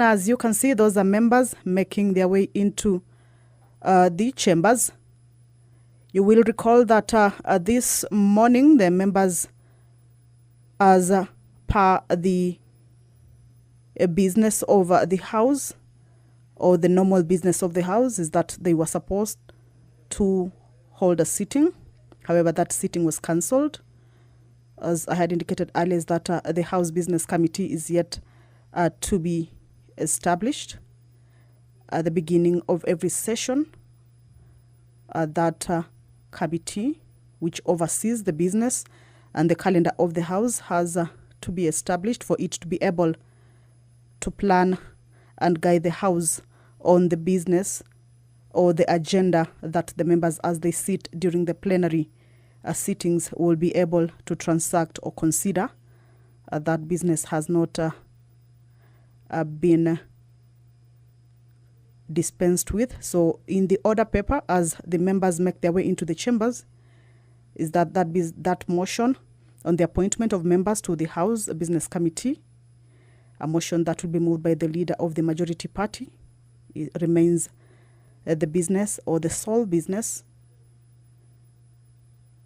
As you can see, those are members making their way into the chambers. You will recall that this morning the members, as per the business of the house, or the normal business of the house, is that they were supposed to hold a sitting. However, that sitting was cancelled. As I had indicated earlier, is that the House Business Committee is yet to be established. At the beginning of every session, that committee, which oversees the business and the calendar of the House, has to be established for it to be able to plan and guide the House on the business or the agenda that the members, as they sit during the plenary sittings, will be able to transact or consider. That business has not been dispensed with. So in the order paper, as the members make their way into the chambers, is that motion on the appointment of members to the House Business Committee, a motion that will be moved by the leader of the majority party. It remains the business or the sole business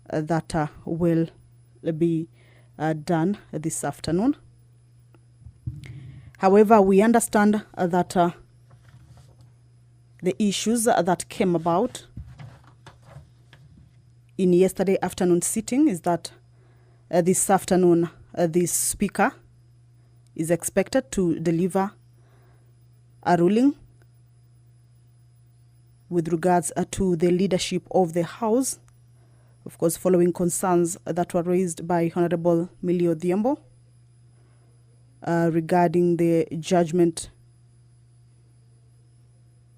that will be done this afternoon. However, we understand that the issues that came about in yesterday afternoon sitting is that this afternoon the Speaker is expected to deliver a ruling with regards to the leadership of the House, of course, following concerns that were raised by Honorable Millie Odhiambo regarding the judgment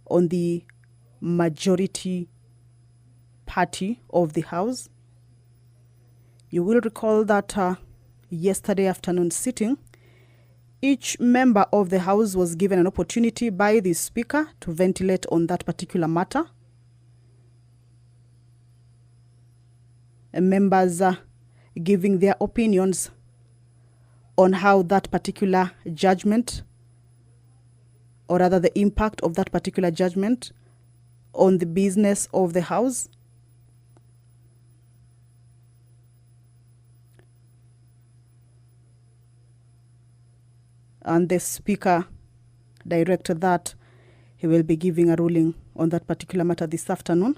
on the majority party of the House. You will recall that yesterday afternoon sitting, each member of the House was given an opportunity by the Speaker to ventilate on that particular matter. And members giving their opinions on how that particular judgment, or rather the impact of that particular judgment on the business of the House. And the Speaker directed that he will be giving a ruling on that particular matter this afternoon.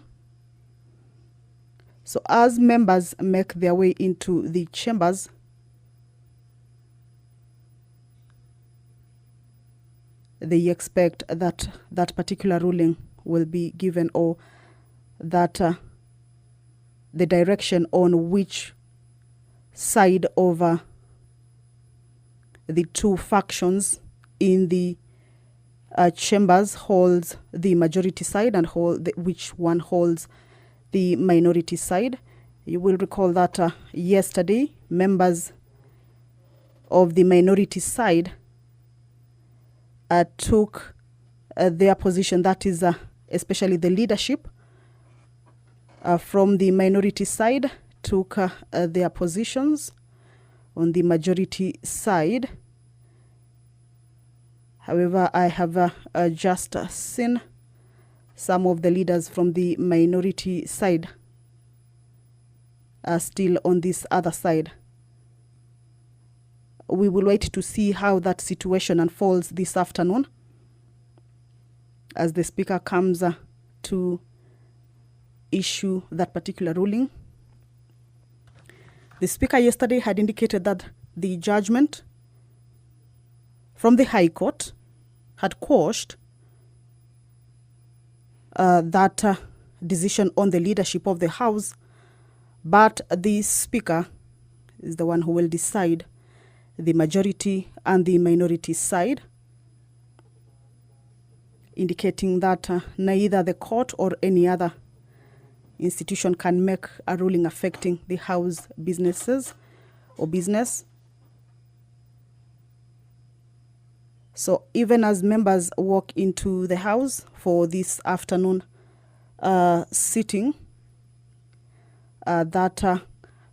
So as members make their way into the chambers, they expect that that particular ruling will be given, or that the direction on which side of the two factions in the chambers holds the majority side and which one holds the minority side. You will recall that yesterday, members of the minority side took their position, that is especially the leadership from the minority side took their positions on the majority side. However, I have just seen some of the leaders from the minority side are still on this other side. We will wait to see how that situation unfolds this afternoon as the Speaker comes to issue that particular ruling. The Speaker yesterday had indicated that the judgment from the High Court had quashed that decision on the leadership of the House, but the Speaker is the one who will decide the majority and the minority side, indicating that neither the court or any other institution can make a ruling affecting the House businesses or business. So even as members walk into the House for this afternoon sitting, that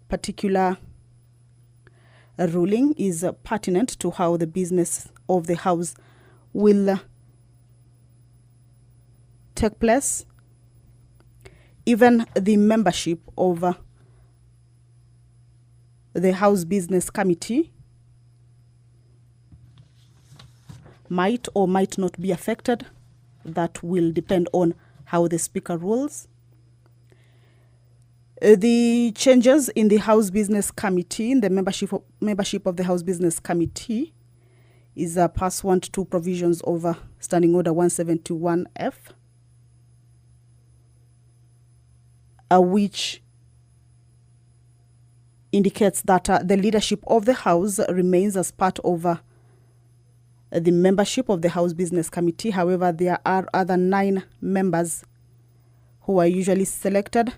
particular ruling is pertinent to how the business of the House will take place. Even the membership of the House Business Committee might or might not be affected. That will depend on how the Speaker rules. The changes in the House Business Committee, in the membership of the House Business Committee, is pursuant to provisions of Standing Order 171F, which indicates that the leadership of the House remains as part of the membership of the House Business Committee. However, there are other 9 members who are usually selected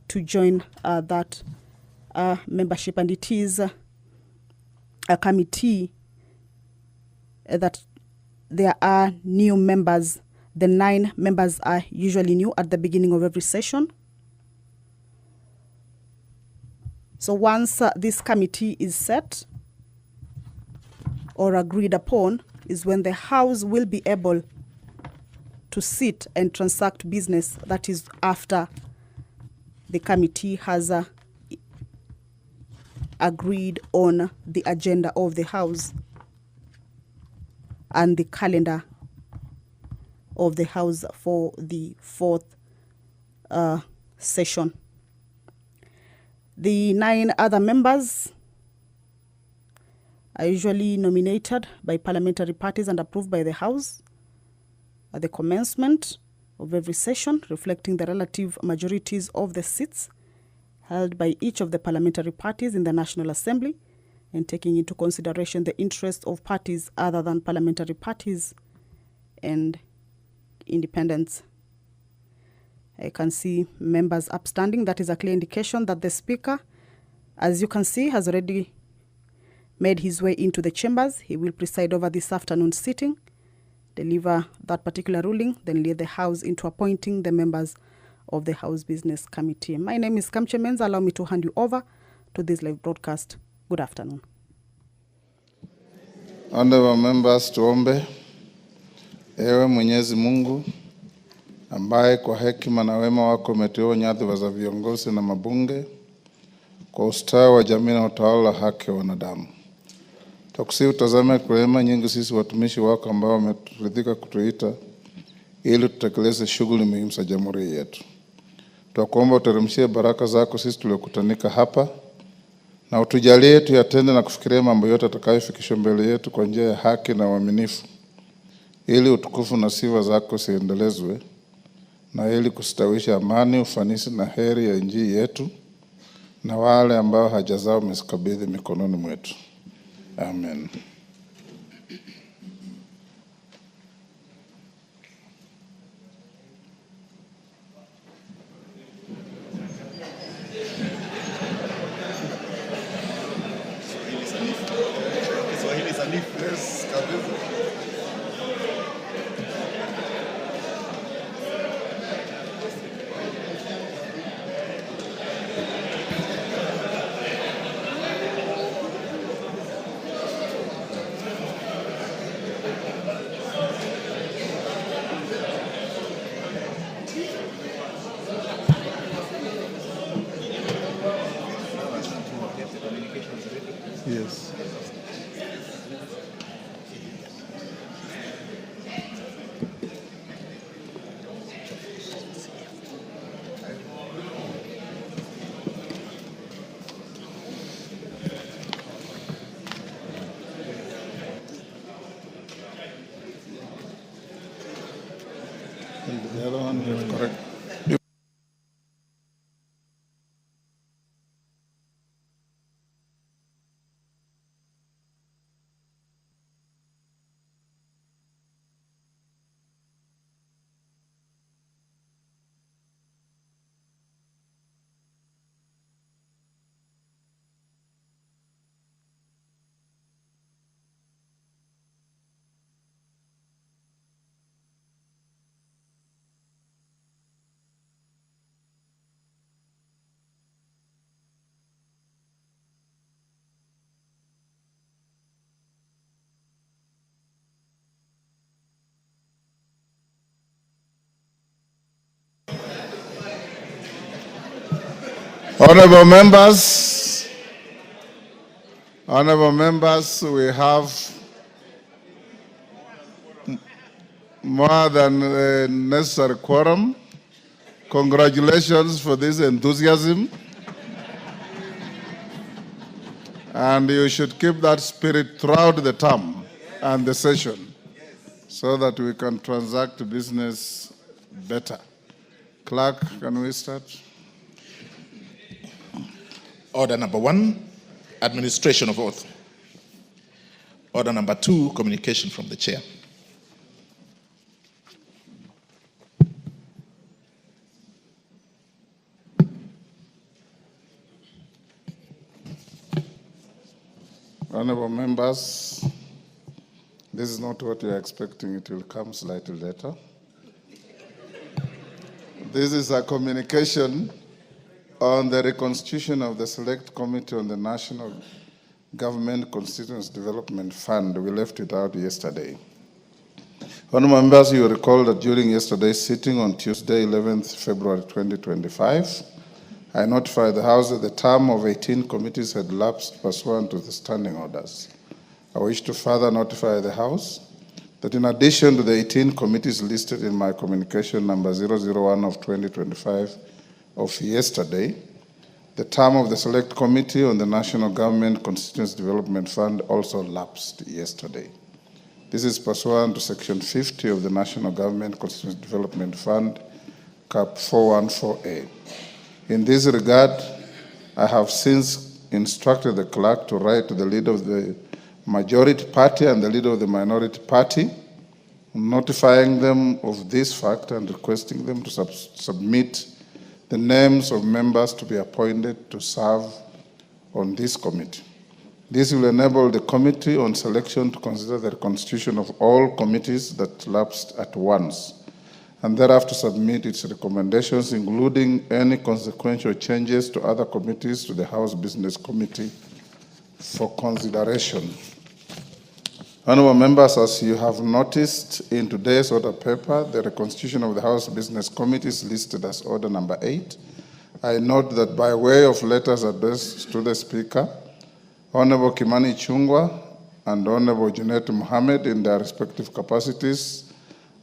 to join that membership, and it is a committee that there are new members. The 9 members are usually new at the beginning of every session. So once this committee is set or agreed upon, is when the House will be able to sit and transact business. That is after the committee has agreed on the agenda of the House and the calendar of the House for the 4th session. The 9 other members are usually nominated by parliamentary parties and approved by the House at the commencement of every session, reflecting the relative majorities of the seats held by each of the parliamentary parties in the National Assembly, and taking into consideration the interests of parties other than parliamentary parties and independents. I can see members upstanding. That is a clear indication that the Speaker, as you can see, has already made his way into the chambers. He will preside over this afternoon's sitting, deliver that particular ruling, then lead the House into appointing the members of the House Business Committee. My name is Kamche Menza. Allow me to hand you over to this live broadcast. Good afternoon. Honorable members, tuombe. Ewe Mwenyezi Mungu, ambaye kwa hekima na wema wako umeteua nyadhifa za viongozi na mabunge kwa ustawi wa jamii na utawala wa haki wa wanadamu. Tukusihi utazame kwa rehema nyingi sisi watumishi wako ambao wameridhika kutuita ili tutekeleze shughuli muhimu za jamhuri yetu. Tunakuomba uteremshie baraka zako sisi tuliokutanika hapa, na utujalie tuyatende na kufikiria mambo yote atakayofikishwa mbele yetu kwa njia ya haki na uaminifu, ili utukufu na sifa zako siendelezwe, na ili kustawisha amani, ufanisi na heri ya nchi yetu na wale ambao haja zao umezikabidhi mikononi mwetu. Amen. Yes. And the other one, you have correct. Honorable members, we have more than the necessary quorum. Congratulations for this enthusiasm. And you should keep that spirit throughout the term and the session so that we can transact business better. Clerk, can we start? Order number 1, administration of oath. Order number 2, communication from the chair. Honorable members, this is not what you're expecting. It will come slightly later. This is a communication on the reconstitution of the Select Committee on the National Government Constituency Development Fund. We left it out yesterday. Honorable members, you recall that during yesterday's sitting on Tuesday, 11th February 2025, I notified the House that the term of 18 committees had lapsed pursuant to the standing orders. I wish to further notify the House that in addition to the 18 committees listed in my communication number 001 of 2025 of yesterday, the term of the Select Committee on the National Government Constituency Development Fund also lapsed yesterday. This is pursuant to Section 50 of the National Government Constituency Development Fund, Cap 414A. In this regard, I have since instructed the clerk to write to the leader of the Majority Party and the leader of the Minority Party, notifying them of this fact and requesting them to submit the names of members to be appointed to serve on this committee. This will enable the Committee on Selection to consider the reconstitution of all committees that lapsed at once, and thereafter submit its recommendations, including any consequential changes to other committees, to the House Business Committee for consideration. Honorable members, as you have noticed in today's order paper, the reconstitution of the House Business Committee is listed as order number 8. I note that by way of letters addressed to the Speaker, Honorable Kimani Chungwa and Honorable Junet Mohammed, in their respective capacities,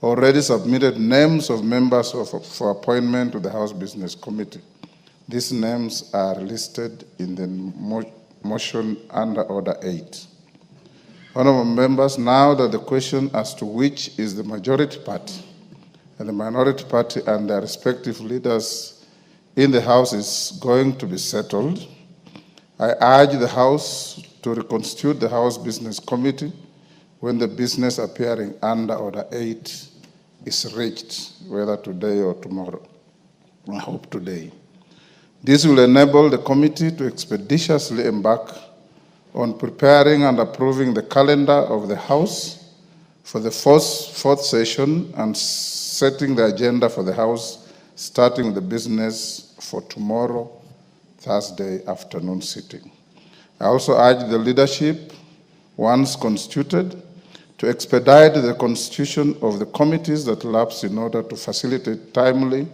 already submitted names of members for appointment to the House Business Committee. These names are listed in the motion under Order 8. Honorable members, now that the question as to which is the Majority Party and the Minority Party and their respective leaders in the House is going to be settled, I urge the House to reconstitute the House Business Committee when the business appearing under Order 8 is reached, whether today or tomorrow. I hope today. This will enable the committee to expeditiously embark on preparing and approving the calendar of the House for the fourth session and setting the agenda for the House, starting with the business for tomorrow, Thursday afternoon sitting. I also urge the leadership, once constituted, to expedite the constitution of the committees that lapse in order to facilitate timely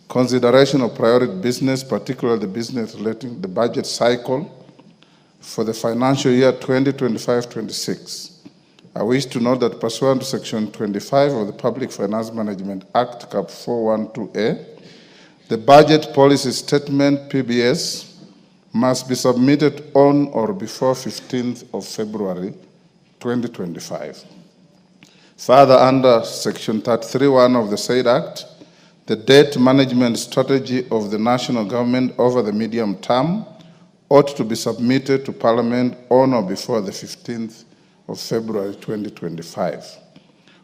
consideration of priority business, particularly the business relating to the budget cycle for the financial year 2025-26. I wish to note that pursuant to Section 25 of the Public Finance Management Act, Cap 412A, the Budget Policy Statement, PBS, must be submitted on or before 15th of February 2025. Further, under Section 33(1) of the said Act, the debt management strategy of the national government over the medium term ought to be submitted to Parliament on or before the 15th of February 2025.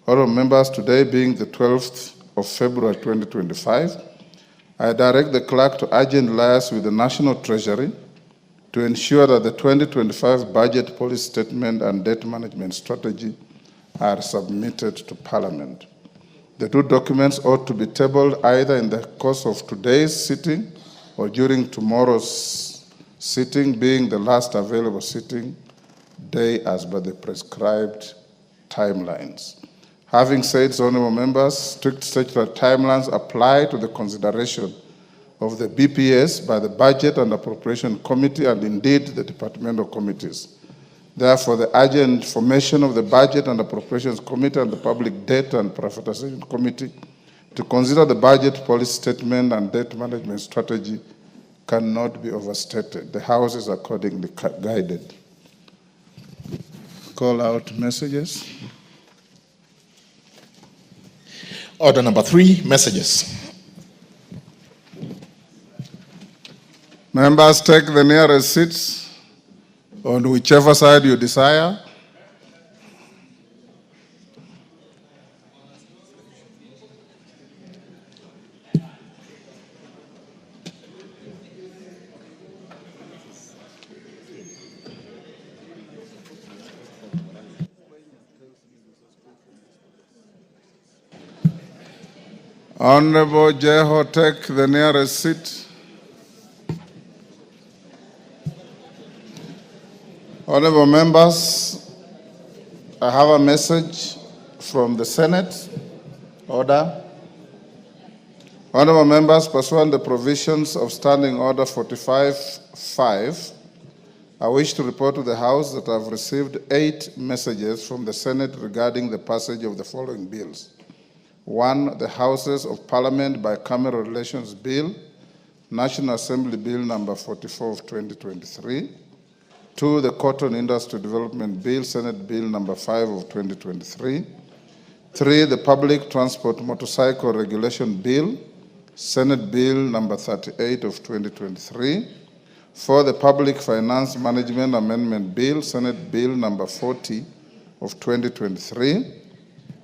Honorable members, today being the 12th of February 2025, I direct the clerk to urgently liaise with the National Treasury to ensure that the 2025 budget policy statement and debt management strategy are submitted to Parliament. The two documents ought to be tabled either in the course of today's sitting or during tomorrow's sitting, being the last available sitting day as per the prescribed timelines. Having said so, honorable members, strict statutory timelines apply to the consideration of the BPS by the Budget and Appropriation Committee and indeed the departmental committees. Therefore, the urgent formation of the Budget and Appropriations Committee and the Public Debt and Privatization Committee to consider the budget policy statement and debt management strategy cannot be overstated. The House is accordingly guided. Call out messages. Order number 3, messages. Members, take the nearest seats on whichever side you desire. Honorable Jeho, take the nearest seat. Honorable members, I have a message from the Senate. Order. Honorable members, pursuant to the provisions of Standing Order 45-5, I wish to report to the House that I have received 8 messages from the Senate regarding the passage of the following bills. 1, the Houses of Parliament Bicameral Relations Bill, National Assembly Bill number 44 of 2023. 2, the Cotton Industry Development Bill, Senate Bill number 5 of 2023. 3, the Public Transport Motorcycle Regulation Bill, Senate Bill number 38 of 2023. 4, the Public Finance Management Amendment Bill, Senate Bill number 40 of 2023.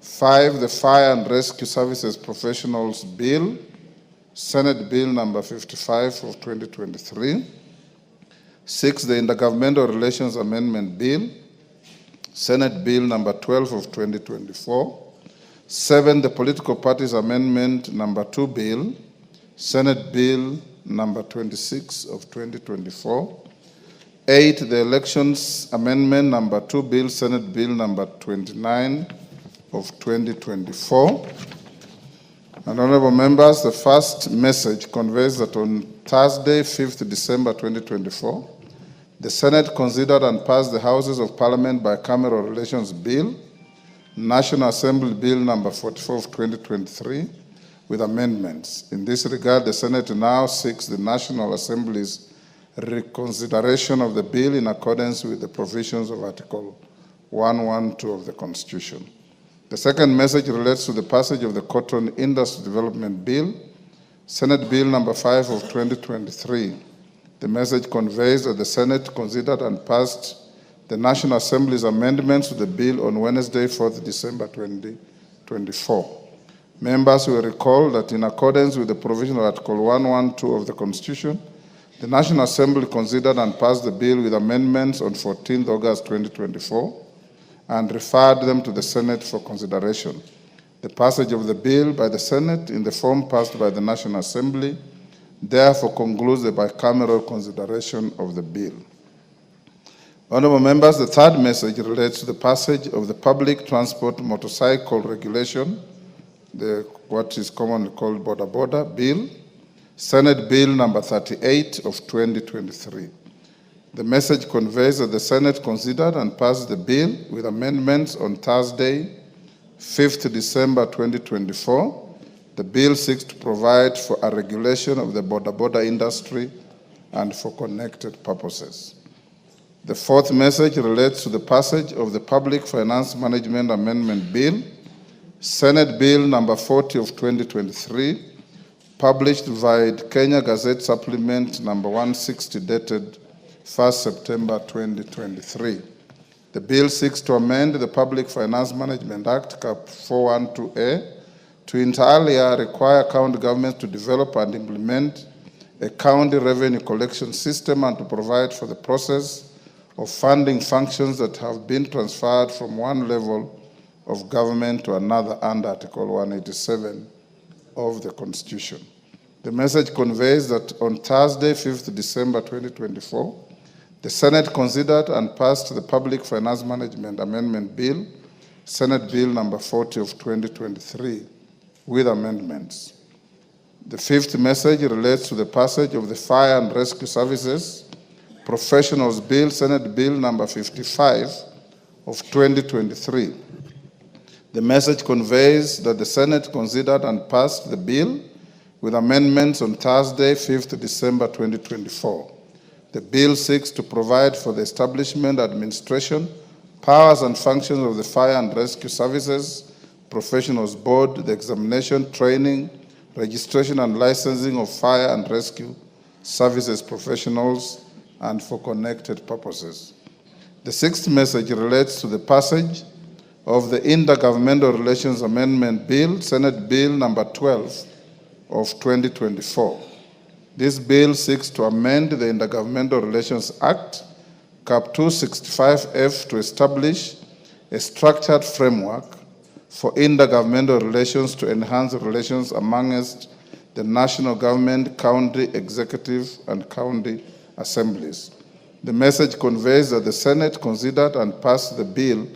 5, the Fire and Rescue Services Professionals Bill, Senate Bill number 55 of 2023. 6, the Intergovernmental Relations Amendment Bill, Senate Bill number 12 of 2024. 7, the Political Parties Amendment number 2 Bill, Senate Bill number 26 of 2024. 8, the Elections Amendment number 2 Bill, Senate Bill number 29 of 2024. And honorable members, the first message conveys that on Thursday, 5th December 2024, the Senate considered and passed the Houses of Parliament Bicameral Relations Bill, National Assembly Bill number 44 of 2023, with amendments. In this regard, the Senate now seeks the National Assembly's reconsideration of the bill in accordance with the provisions of Article 112 of the Constitution. The second message relates to the passage of the Cotton Industry Development Bill, Senate Bill number 5 of 2023. The message conveys that the Senate considered and passed the National Assembly's amendments to the bill on Wednesday, 4th December 2024. Members will recall that in accordance with the provision of Article 112 of the Constitution, the National Assembly considered and passed the bill with amendments on 14th August 2024 and referred them to the Senate for consideration. The passage of the bill by the Senate in the form passed by the National Assembly therefore concludes the bicameral consideration of the bill. Honorable members, the third message relates to the passage of the Public Transport Motorcycle Regulation, what is commonly called Border Bill, Senate Bill number 38 of 2023. The message conveys that the Senate considered and passed the bill with amendments on Thursday, 5th December 2024. The bill seeks to provide for a regulation of the border industry and for connected purposes. The fourth message relates to the passage of the Public Finance Management Amendment Bill, Senate Bill number 40 of 2023, published via Kenya Gazette Supplement number 160 dated 1st September 2023. The bill seeks to amend the Public Finance Management Act, Cap 412A, to inter alia require county governments to develop and implement a county revenue collection system and to provide for the process of funding functions that have been transferred from one level of government to another under Article 187 of the Constitution. The message conveys that on Thursday, 5th December 2024, the Senate considered and passed the Public Finance Management Amendment Bill, Senate Bill number 40 of 2023, with amendments. The fifth message relates to the passage of the Fire and Rescue Services Professionals Bill, Senate Bill number 55 of 2023. The message conveys that the Senate considered and passed the bill with amendments on Thursday, 5th December 2024. The bill seeks to provide for the establishment, administration, powers and functions of the Fire and Rescue Services Professionals Board, the examination, training, registration and licensing of fire and rescue services professionals, and for connected purposes. The sixth message relates to the passage of the Intergovernmental Relations Amendment Bill, Senate Bill number 12 of 2024. This bill seeks to amend the Intergovernmental Relations Act, Cap 265F, to establish a structured framework for intergovernmental relations to enhance relations amongst the national government, county executive, and county assemblies. The message conveys that the Senate considered and passed the bill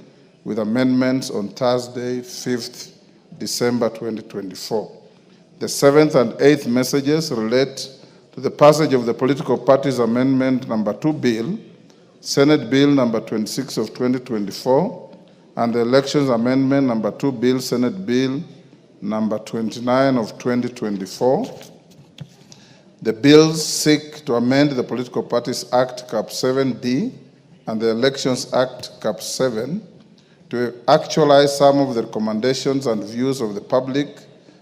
with amendments on Thursday, 5th December 2024. The seventh and eighth messages relate to the passage of the Political Parties Amendment number 2 Bill, Senate Bill number 26 of 2024, and the Elections Amendment number 2 Bill, Senate Bill number 29 of 2024. The bills seek to amend the Political Parties Act Cap 7D and the Elections Act Cap 7 to actualize some of the recommendations and views of the public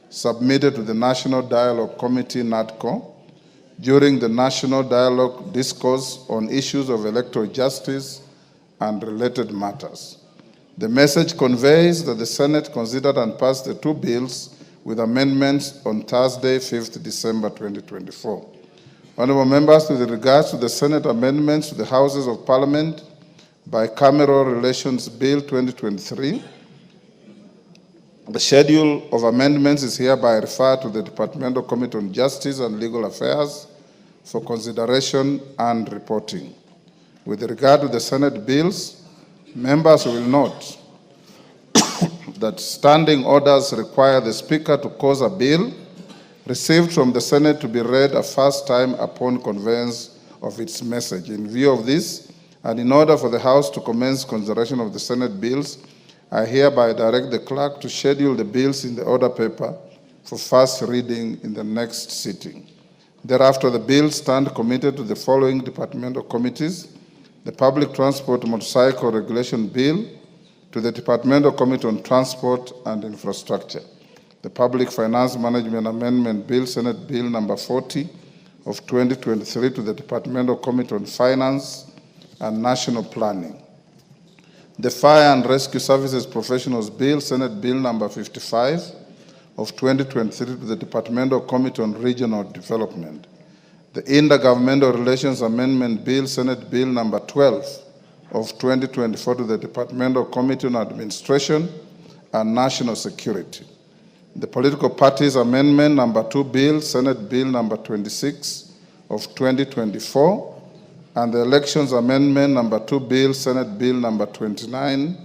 submitted to the National Dialogue Committee, NADCO, during the National Dialogue Discourse on issues of electoral justice and related matters. The message conveys that the Senate considered and passed the two bills with amendments on Thursday, 5th December 2024. Honorable members, with regards to the Senate amendments to the Houses of Parliament Bicameral Relations Bill 2023, the schedule of amendments is hereby referred to the Departmental Committee on Justice and Legal Affairs for consideration and reporting. With regard to the Senate bills, members will note that standing orders require the Speaker to cause a bill received from the Senate to be read a first time upon conveyance of its message. In view of this, and in order for the House to commence consideration of the Senate bills, I hereby direct the clerk to schedule the bills in the order paper for first reading in the next sitting. Thereafter, the bills stand committed to the following departmental committees: the Public Transport Motorcycle Regulation Bill, to the Departmental Committee on Transport and Infrastructure; the Public Finance Management Amendment Bill, Senate Bill number 40 of 2023, to the Departmental Committee on Finance and National Planning; the Fire and Rescue Services Professionals Bill, Senate Bill number 55 of 2023, to the Departmental Committee on Regional Development; the Intergovernmental Relations Amendment Bill, Senate Bill number 12 of 2024, to the Departmental Committee on Administration and National Security; the Political Parties Amendment number 2 Bill, Senate Bill number 26 of 2024, and the Elections Amendment number 2 Bill, Senate Bill number 29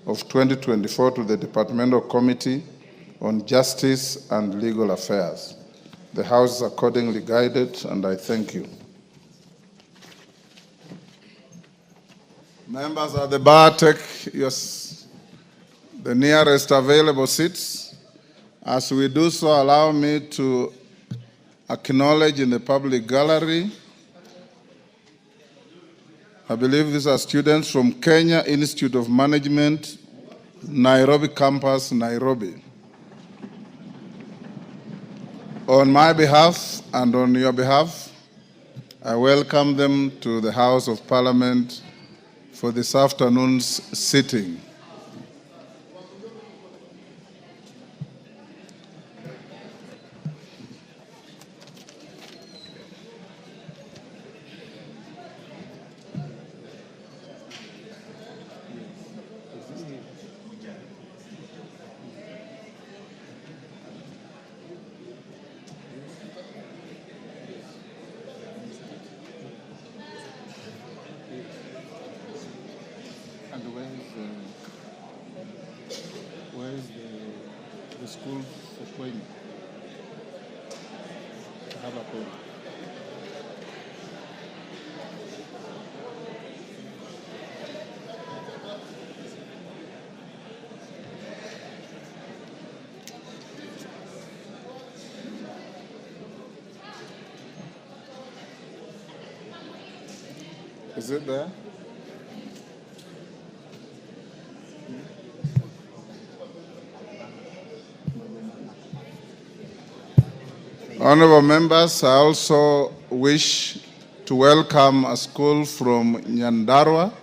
of 2024, to the Departmental Committee on Justice and Legal Affairs. The House is accordingly guided, and I thank you. Members at the bar, take the nearest available seats. As we do so, allow me to acknowledge in the public gallery, I believe these are students from Kenya Institute of Management, Nairobi campus, Nairobi. On my behalf and on your behalf, I welcome them to the House of Parliament for this afternoon's sitting. Where is the school for Queen? Is it there? Honorable members, I also wish to welcome a school from Nyandarua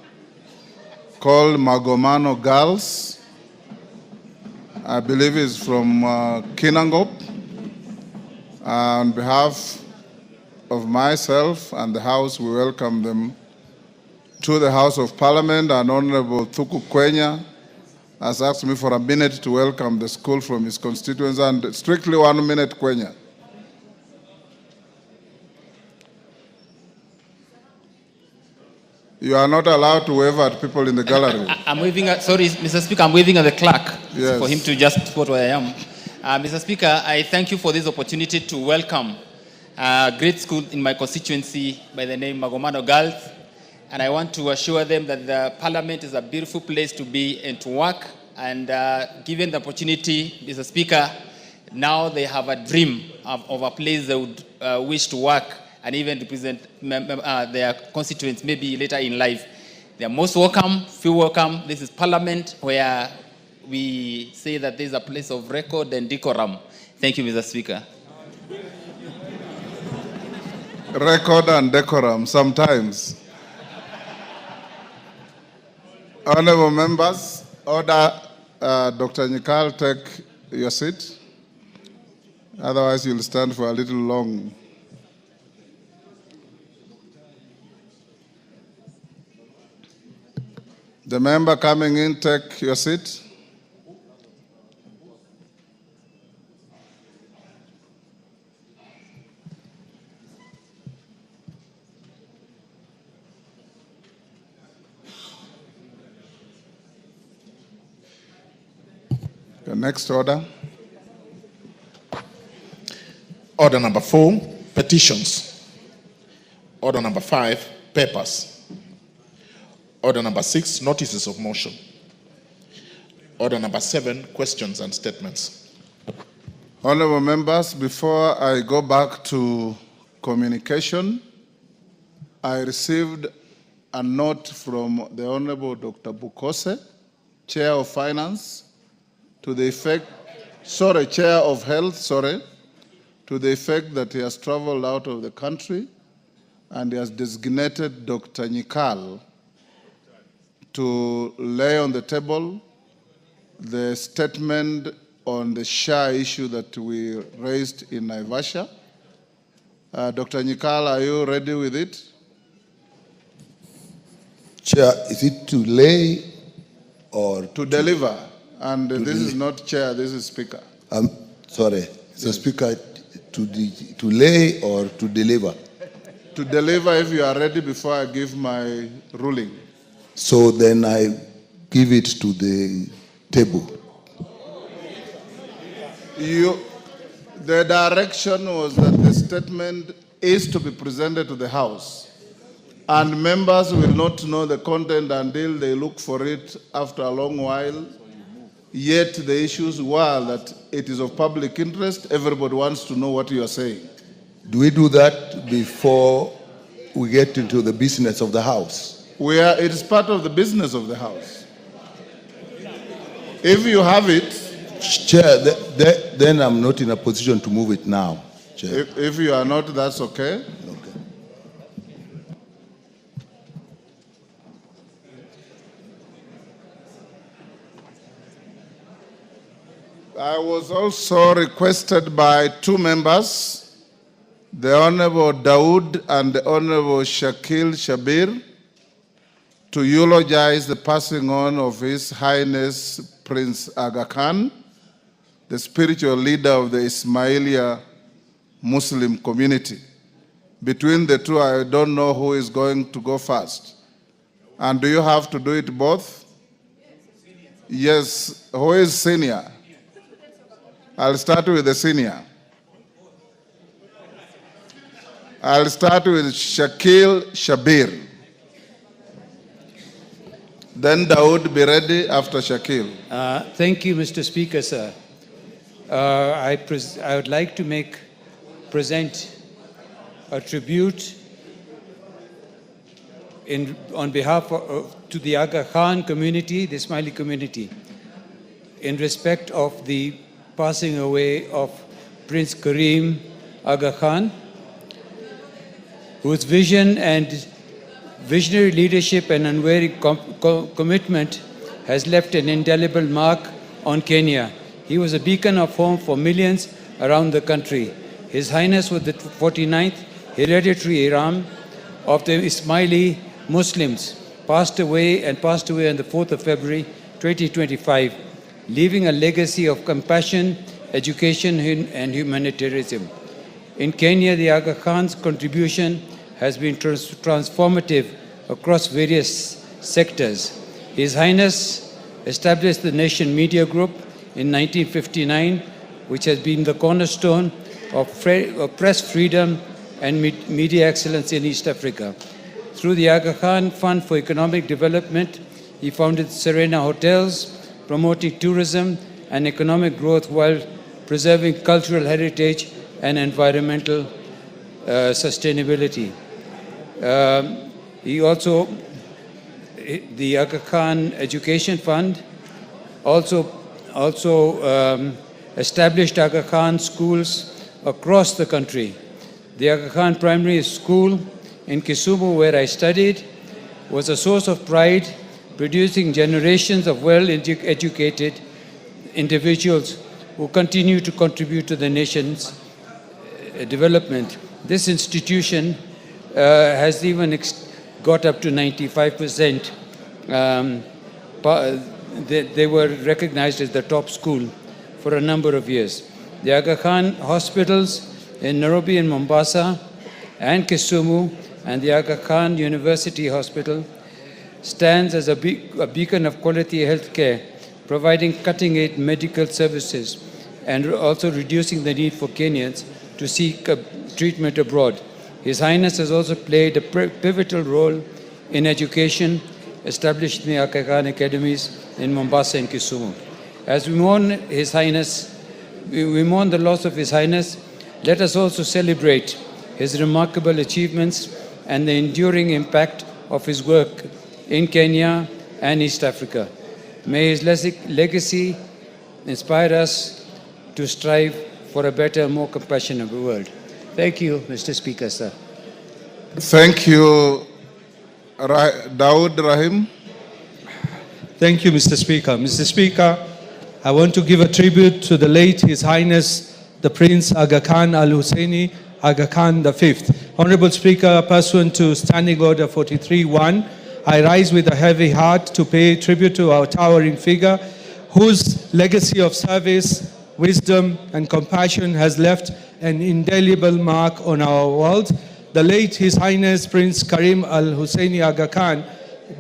called Magomano Girls. I believe it's from Kinangop. On behalf of myself and the House, we welcome them to the House of Parliament, and Honorable Thuku Kwenya has asked me for a minute to welcome the school from his constituency, and strictly 1 minute, Kwenya. You are not allowed to wave at people in the gallery. I'm waving at, sorry, Mr. Speaker, I'm waving at the clerk Yes. for him to just spot where I am. Mr. Speaker, I thank you for this opportunity to welcome a great school in my constituency by the name Magomano Girls. And I want to assure them that the Parliament is a beautiful place to be and to work. And given the opportunity, Mr. Speaker, now they have a dream of a place they would wish to work and even represent their constituents maybe later in life. They are most welcome, feel welcome. This is Parliament where we say that there is a place of record and decorum. Thank you, Mr. Speaker. Record and decorum, sometimes. Honorable members, order Dr. Nyikal take your seat. Otherwise, you'll stand for a little long. The member coming in, take your seat. The next order. Order number 4, petitions. Order number 5, papers. Order number 6, notices of motion. Order number 7, questions and statements. Honorable members, before I go back to communication, I received a note from the Honorable Dr. Bukose, Chair of Finance, to the effect, Chair of Health, to the effect that he has traveled out of the country and he has designated Dr. Nyikal to lay on the table the statement on the SHA issue that we raised in Naivasha. Dr. Nyikal, are you ready with it? Chair, is it to lay or to deliver? And this deliver. is not chair, this is speaker. Sorry, the speaker, to lay or to deliver? To deliver if you are ready before I give my ruling. So then I give it to the table. The direction was that the statement is to be presented to the House, and members will not know the content until they look for it after a long while. Yet the issues were that it is of public interest. Everybody wants to know what you are saying. Do we do that before we get into the business of the House? It is part of the business of the House. If you have it, Chair, then I'm not in a position to move it now, Chair. If you are not, that's okay. Okay. I was also requested by 2 members, the Honorable Dawood and the Honorable Shakil Shabir, to eulogize the passing on of His Highness Prince Aga Khan, the spiritual leader of the Ismailia Muslim community. Between the two, I don't know who is going to go first. And do you have to do it both? Yes. Who is senior? I'll start with the senior. I'll start with Shakil Shabir. Then Dawood be ready after Shakil. Thank you, Mr. Speaker, sir. I would like to present a tribute on behalf to the Aga Khan community, the Ismaili community, in respect of the passing away of Prince Karim Aga Khan, whose visionary leadership and unwavering commitment has left an indelible mark on Kenya. He was a beacon of hope for millions around the country. His Highness was the 49th hereditary Imam of the Ismaili Muslims, passed away on the 4th of February 2025, leaving a legacy of compassion, education, and humanitarianism. In Kenya, the Aga Khan's contribution has been transformative across various sectors. His Highness established the Nation Media Group in 1959, which has been the cornerstone of press freedom and media excellence in East Africa. Through the Aga Khan Fund for Economic Development, he founded Serena Hotels, promoting tourism and economic growth while preserving cultural heritage and environmental sustainability. The Aga Khan Education Fund also established Aga Khan schools across the country. The Aga Khan Primary School in Kisumu, where I studied, was a source of pride, producing generations of well-educated individuals who continue to contribute to the nation's development. This institution has even got up to 95%. They were recognized as the top school for a number of years. The Aga Khan hospitals in Nairobi and Mombasa and Kisumu and the Aga Khan University Hospital stands as a beacon of quality health care, providing cutting-edge medical services and also reducing the need for Kenyans to seek treatment abroad. His Highness has also played a pivotal role in education, establishing the Aga Khan academies in Mombasa and Kisumu. As we mourn His Highness, we mourn the loss of His Highness, let us also celebrate his remarkable achievements and the enduring impact of his work in Kenya and East Africa. May his legacy inspire us to strive for a better, more compassionate world. Thank you, Mr. Speaker, sir. Thank you, Dawood Rahim. Thank you, Mr. Speaker. Mr. Speaker, I want to give a tribute to the late His Highness, the Prince Aga Khan Al-Husseini Aga Khan V. Honorable Speaker, pursuant to Standing Order 43.1, I rise with a heavy heart to pay tribute to our towering figure, whose legacy of service, wisdom, and compassion has left an indelible mark on our world. The late His Highness Prince Karim Al-Husseini Aga Khan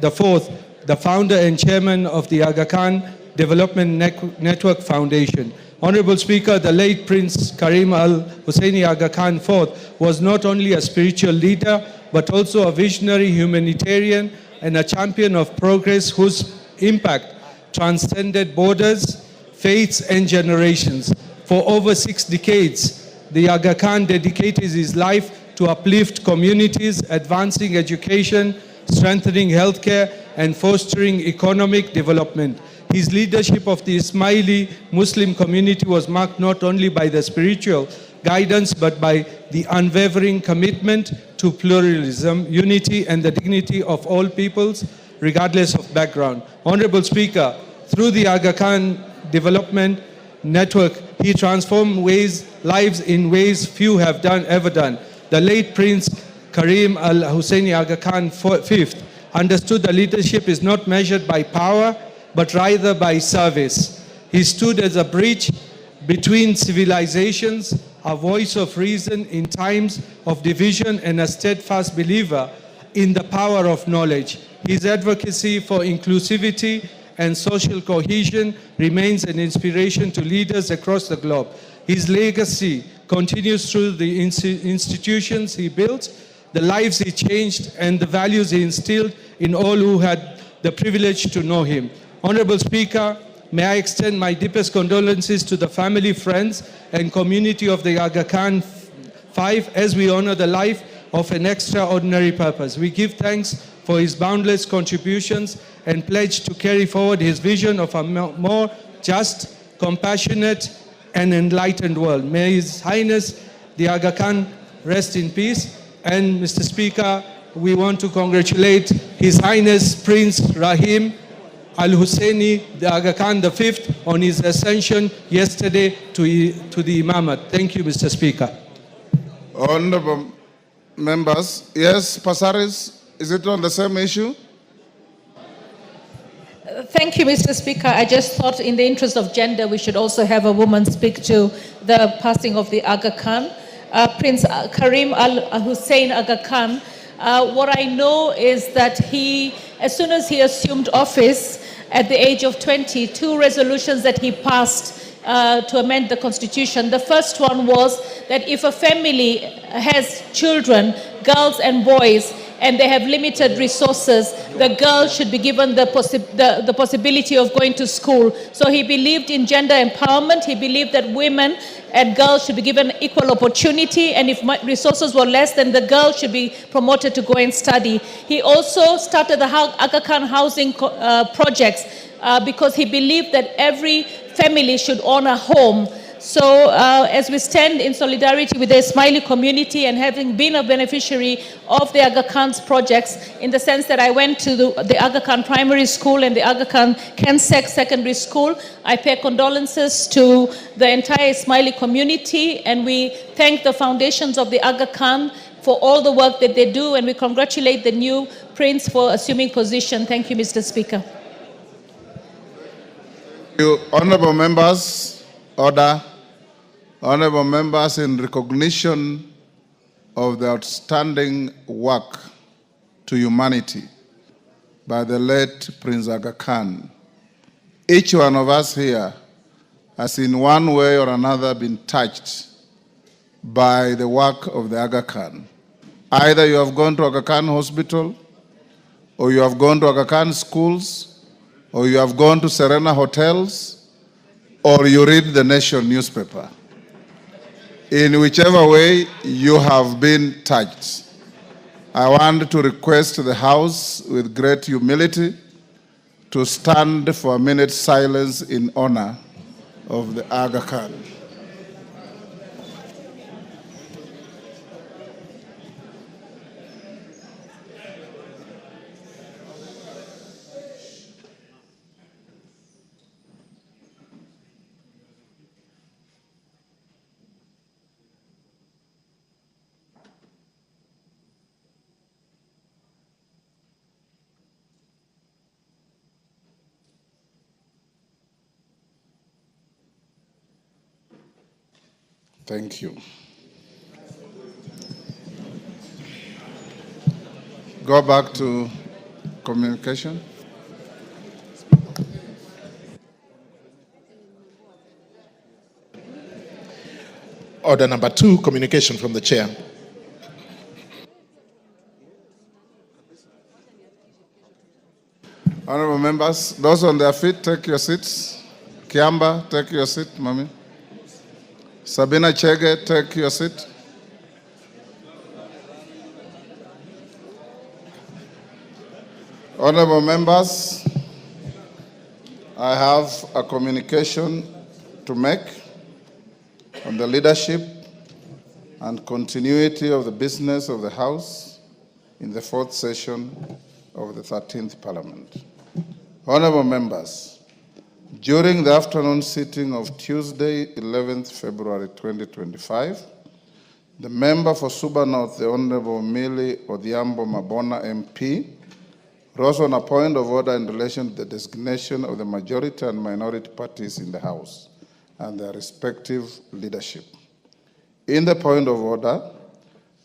IV, the founder and chairman of the Aga Khan Development Network Foundation. Honorable Speaker, the late Prince Karim Al-Husseini Aga Khan IV was not only a spiritual leader, but also a visionary humanitarian and a champion of progress whose impact transcended borders, faiths, and generations. For over 6 decades, the Aga Khan dedicated his life to uplift communities, advancing education, strengthening healthcare, and fostering economic development. His leadership of the Ismaili Muslim community was marked not only by the spiritual guidance, but by the unwavering commitment to pluralism, unity, and the dignity of all peoples, regardless of background. Honorable Speaker, through the Aga Khan Development Network, he transformed lives in ways few have ever done. The late Prince Karim Al-Husseini Aga Khan V understood that leadership is not measured by power, but rather by service. He stood as a bridge between civilizations, a voice of reason in times of division, and a steadfast believer in the power of knowledge. His advocacy for inclusivity and social cohesion remains an inspiration to leaders across the globe. His legacy continues through the institutions he built, the lives he changed, and the values he instilled in all who had the privilege to know him. Honorable Speaker, may I extend my deepest condolences to the family, friends, and community of the Aga Khan 5 as we honor the life of an extraordinary purpose. We give thanks for his boundless contributions and pledge to carry forward his vision of a more just, compassionate, and enlightened world. May His Highness the Aga Khan rest in peace. And Mr. Speaker, we want to congratulate His Highness Prince Rahim Al Husseini, the Aga Khan V, on his ascension yesterday to the Imamate. Thank you, Mr. Speaker. Honorable members, yes, Pasaris, is it on the same issue? Thank you, Mr. Speaker. I just thought in the interest of gender, we should also have a woman speak to the passing of the Aga Khan. Prince Karim Al Hussein Aga Khan, what I know is that he, as soon as he assumed office at the age of 20, 2 resolutions that he passed to amend the constitution. The first one was that if a family has children, girls and boys, and they have limited resources, the girl should be given the possibility of going to school. So he believed in gender empowerment. He believed that women and girls should be given equal opportunity, and if resources were less, then the girl should be promoted to go and study. He also started the Aga Khan housing projects because he believed that every family should own a home. So as we stand in solidarity with the Ismaili community and having been a beneficiary of the Aga Khan's projects, in the sense that I went to the Aga Khan Primary School and the Aga Khan Kensek Secondary School, I pay condolences to the entire Ismaili community, and we thank the foundations of the Aga Khan for all the work that they do, and we congratulate the new prince for assuming position. Thank you, Mr. Speaker. Thank you, honorable members. Order. Honorable members, in recognition of the outstanding work to humanity by the late Prince Aga Khan, each one of us here has in one way or another been touched by the work of the Aga Khan. Either you have gone to Aga Khan Hospital, or you have gone to Aga Khan schools, or you have gone to Serena hotels, or you read the Nation newspaper. In whichever way you have been touched, I want to request the House with great humility to stand for a minute's silence in honor of the Aga Khan. Thank you. Go back to communication. Order number 2, communication from the chair. Honorable members, those on their feet, take your seats. Kiamba, take your seat, Mami. Sabina Chege, take your seat. Honorable members, I have a communication to make on the leadership and continuity of the business of the House in the 4th session of the 13th Parliament. Honorable members, during the afternoon sitting of Tuesday, 11th February 2025, the member for Suba North, the Honorable Millie Odhiambo Mabona MP, rose on a point of order in relation to the designation of the majority and minority parties in the House and their respective leadership. In the point of order,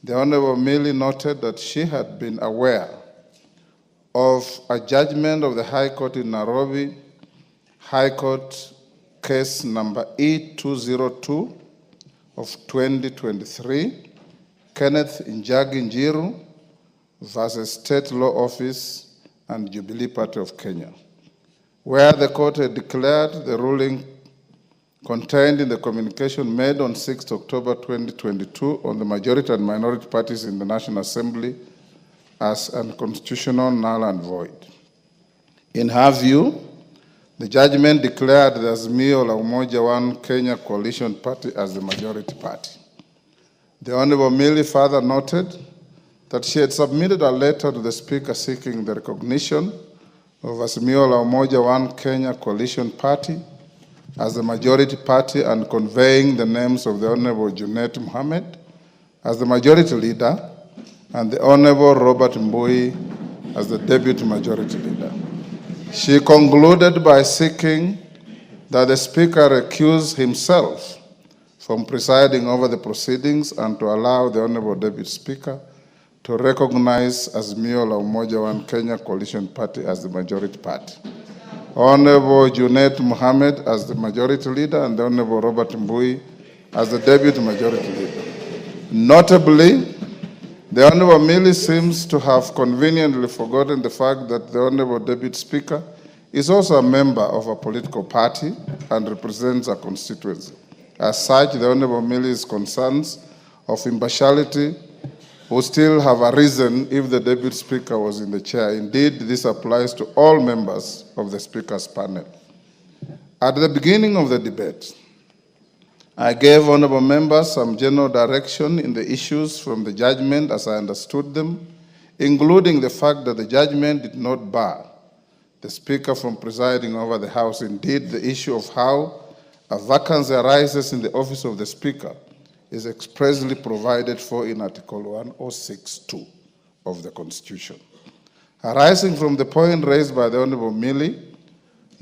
the Honorable Millie noted that she had been aware of a judgment of the High Court in Nairobi, High Court case number E202 of 2023, Kenneth Njagi Njiru versus State Law Office and Jubilee Party of Kenya, where the court had declared the ruling contained in the communication made on 6 October 2022 on the majority and minority parties in the National Assembly as unconstitutional, null and void. In her view, the judgment declared the Azimio la Umoja One Kenya Coalition Party as the majority party. The Honorable Millie further noted that she had submitted a letter to the Speaker seeking the recognition of Azimio la Umoja One Kenya Coalition Party as the majority party and conveying the names of the Honorable Junet Mohammed as the majority leader and the Honorable Robert Mbui as the deputy majority leader. She concluded by seeking that the Speaker recuse himself from presiding over the proceedings and to allow the Honorable Deputy Speaker to recognize Azimio la Umoja One Kenya Coalition Party as the majority party, Honorable Junet Mohammed as the majority leader and the Honorable Robert Mbui as the deputy majority leader. Notably, the Honorable Millie seems to have conveniently forgotten the fact that the Honorable Deputy Speaker is also a member of a political party and represents a constituency. As such, the Honorable Millie's concerns of impartiality would still have arisen if the Deputy Speaker was in the chair. Indeed, this applies to all members of the Speaker's panel. At the beginning of the debate, I gave honorable members some general direction in the issues from the judgment as I understood them, including the fact that the judgment did not bar the Speaker from presiding over the House. Indeed, the issue of how a vacancy arises in the office of the Speaker is expressly provided for in Article 106(2) of the Constitution. Arising from the point raised by the Honorable Millie,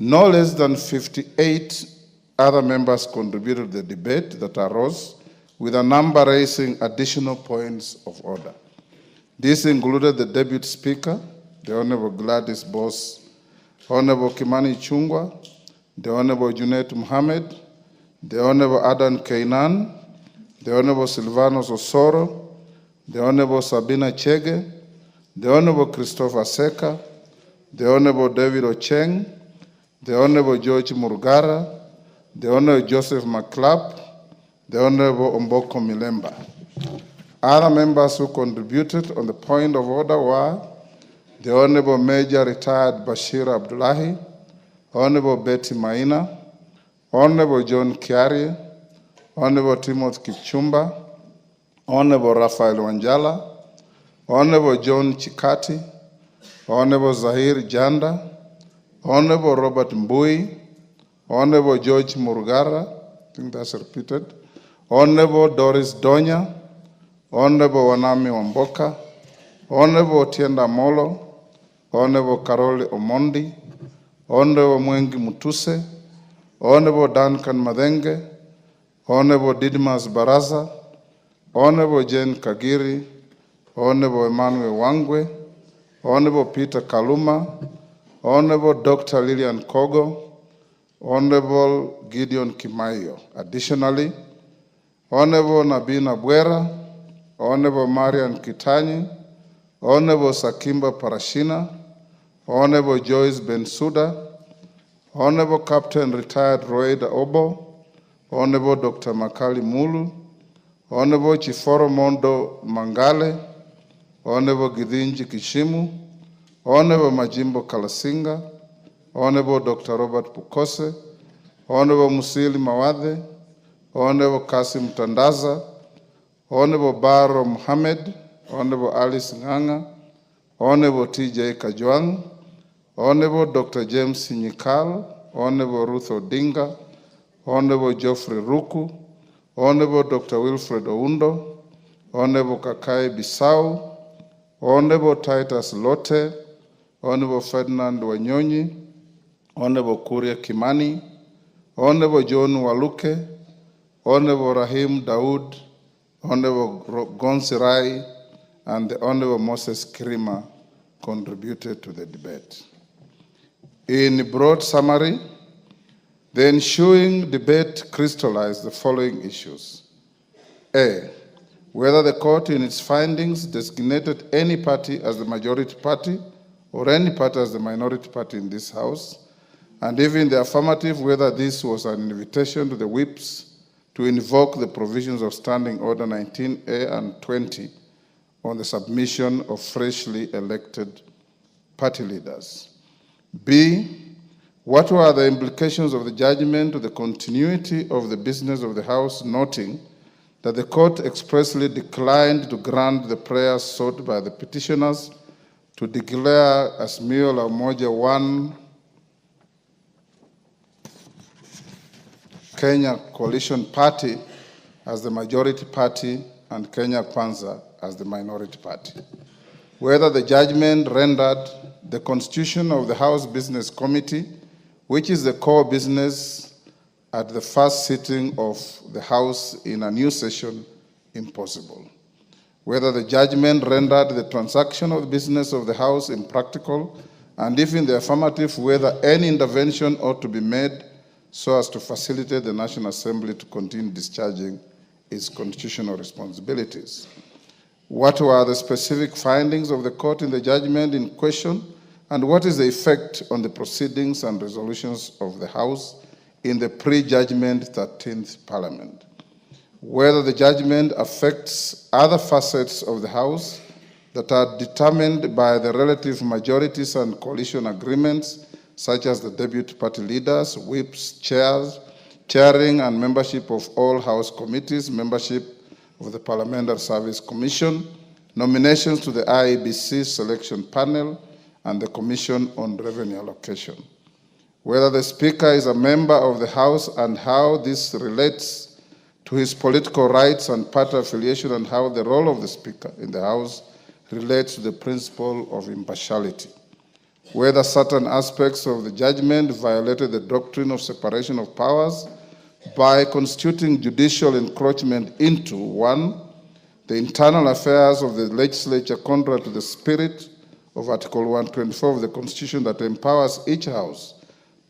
no less than 58 other members contributed to the debate that arose, with a number raising additional points of order. This included the Deputy Speaker, the Honorable Gladys Boss, Honorable Kimani Chungwa, the Honorable Junet Mohammed, the Honorable Adan Kainan, the Honorable Silvanos Osoro, the Honorable Sabina Chege, the Honorable Christopher Seka, the Honorable David Ocheng, the Honorable George Murgara, the Honorable Joseph McClap, the Honorable Omboko Milemba. Other members who contributed on the point of order were the Honorable Major Retired Bashir Abdullahi, Honorable Betty Maina, Honorable John Kiari, Honorable Timothy Kichumba, Honorable Raphael Wanjala, Honorable John Chikati, Honorable Zahir Janda, Honorable Robert Mbui, Honorable George Murgara, I think that's repeated, Honorable Doris Donya, Honorable Wanami Wamboka, Honorable Tienda Molo, Honorable Karoli Omondi, Honorable Mwengi Mutuse, Honorable Duncan Madenge, Honorable Didmas Baraza, Honorable Jane Kagiri, Honorable Emmanuel Wangwe, Honorable Peter Kaluma, Honorable Dr. Lillian Kogo, Honorable Gideon Kimayo. Additionally, Honorable Nabina Bwera, Honorable Marian Kitani, Honorable Sakimba Parashina, Honorable Joyce Bensuda, Honorable Captain Retired Roeda Obo, Honorable Dr. Makali Mulu, Honorable Chiforo Mondo Mangale, Honorable Gidinji Kishimu, Honorable Majimbo Kalasinga, Honorable Dr. Robert Pukose, Honorable Musili Mawadhe, Honorable Kasim Tandaza, Honorable Baro Mohammed, Honorable Alice Nganga, Honorable TJ Kajwang, Honorable Dr. James Sinyikal, Honorable Ruth Odinga, Honorable Geoffrey Ruku, Honorable Dr. Wilfred Oundo, Honorable Kakai Bisau, Honorable Titus Lote, Honorable Ferdinand Wanyonyi, Honorable Kuria Kimani, Honorable John Waluke, Honorable Rahim Daud, Honorable Gonsirai, and the Honorable Moses Kirima contributed to the debate. In broad summary, the ensuing debate crystallized the following issues. A, whether the court in its findings designated any party as the majority party or any party as the minority party in this House, and if in the affirmative, whether this was an invitation to the whips to invoke the provisions of Standing Order 19A and 20 on the submission of freshly elected party leaders. B, what were the implications of the judgment to the continuity of the business of the House, noting that the court expressly declined to grant the prayers sought by the petitioners to declare Azimio la Umoja One Kenya Coalition Party as the majority party and Kenya Kwanza as the minority party. Whether the judgment rendered the constitution of the House Business Committee, which is the core business at the first sitting of the House in a new session, impossible. Whether the judgment rendered the transaction of the business of the House impractical, and if in the affirmative, whether any intervention ought to be made so as to facilitate the National Assembly to continue discharging its constitutional responsibilities. What were the specific findings of the court in the judgment in question, and what is the effect on the proceedings and resolutions of the House in the pre-judgment 13th Parliament? Whether the judgment affects other facets of the House that are determined by the relative majorities and coalition agreements, such as the deputy party leaders, whips, chairs, chairing and membership of all House committees, membership of the Parliamentary Service Commission, nominations to the IEBC selection panel, and the Commission on Revenue Allocation. Whether the Speaker is a member of the House and how this relates to his political rights and party affiliation, and how the role of the Speaker in the House relates to the principle of impartiality. Whether certain aspects of the judgment violated the doctrine of separation of powers by constituting judicial encroachment into, 1, the internal affairs of the legislature contrary to the spirit of Article 124 of the Constitution that empowers each House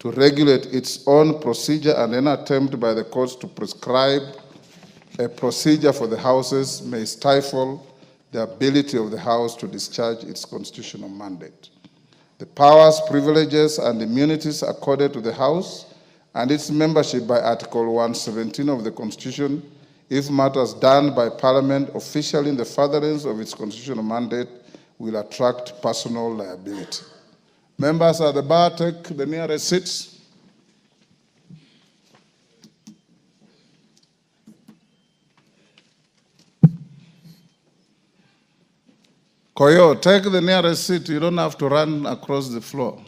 to regulate its own procedure, and any attempt by the courts to prescribe a procedure for the Houses may stifle the ability of the House to discharge its constitutional mandate. The powers, privileges, and immunities accorded to the House and its membership by Article 117 of the Constitution, if matters done by Parliament officially in the furtherance of its constitutional mandate, will attract personal liability. Members at the bar, take the nearest seats. Koyo, take the nearest seat. You don't have to run across the floor.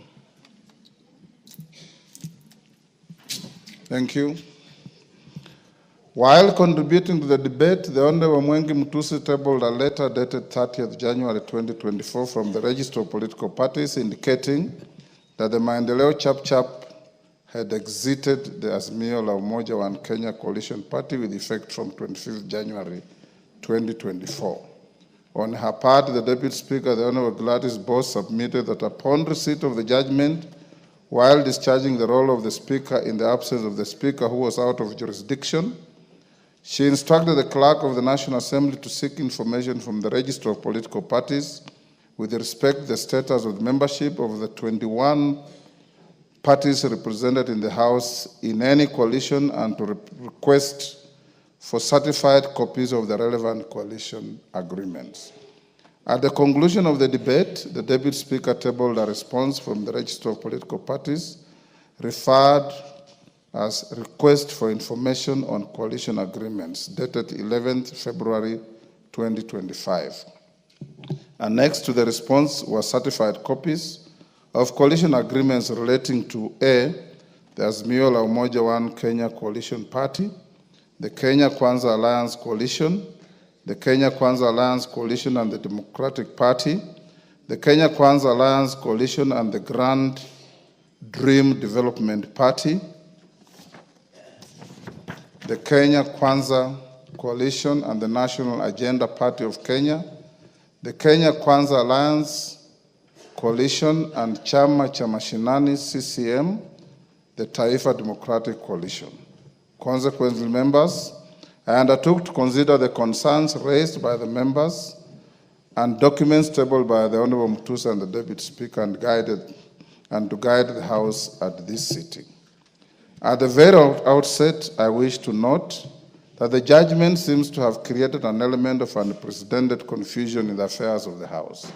Thank you. While contributing to the debate, the Honorable Mwengi Mutusi tabled a letter dated 30th January 2024 from the Register of Political Parties indicating that the Maendeleo Chap had exited the Azimio la Umoja One Kenya Coalition Party with effect from 25th January 2024. On her part, the Deputy Speaker, the Honorable Gladys Boss, submitted that upon receipt of the judgment, while discharging the role of the Speaker in the absence of the Speaker who was out of jurisdiction, she instructed the Clerk of the National Assembly to seek information from the Register of Political Parties with respect to the status of the membership of the 21 parties represented in the House in any coalition, and to request for certified copies of the relevant coalition agreements. At the conclusion of the debate, the Deputy Speaker tabled a response from the Register of Political Parties, referred as request for information on coalition agreements, dated 11th February 2025. And next to the response were certified copies of coalition agreements relating to A, the Azimio la Umoja One Kenya Coalition Party, the Kenya Kwanza Alliance Coalition, the Kenya Kwanza Alliance Coalition and the Democratic Party, the Kenya Kwanza Alliance Coalition and the Grand Dream Development Party, the Kenya Kwanza Coalition and the National Agenda Party of Kenya, the Kenya Kwanza Alliance Coalition and Chama cha Mashinani CCM, the Taifa Democratic Coalition. Consequently, members, I undertook to consider the concerns raised by the members and documents tabled by the Honorable Mutusa and the Deputy Speaker and to guide the House at this sitting. At the very outset, I wish to note that the judgment seems to have created an element of unprecedented confusion in the affairs of the House.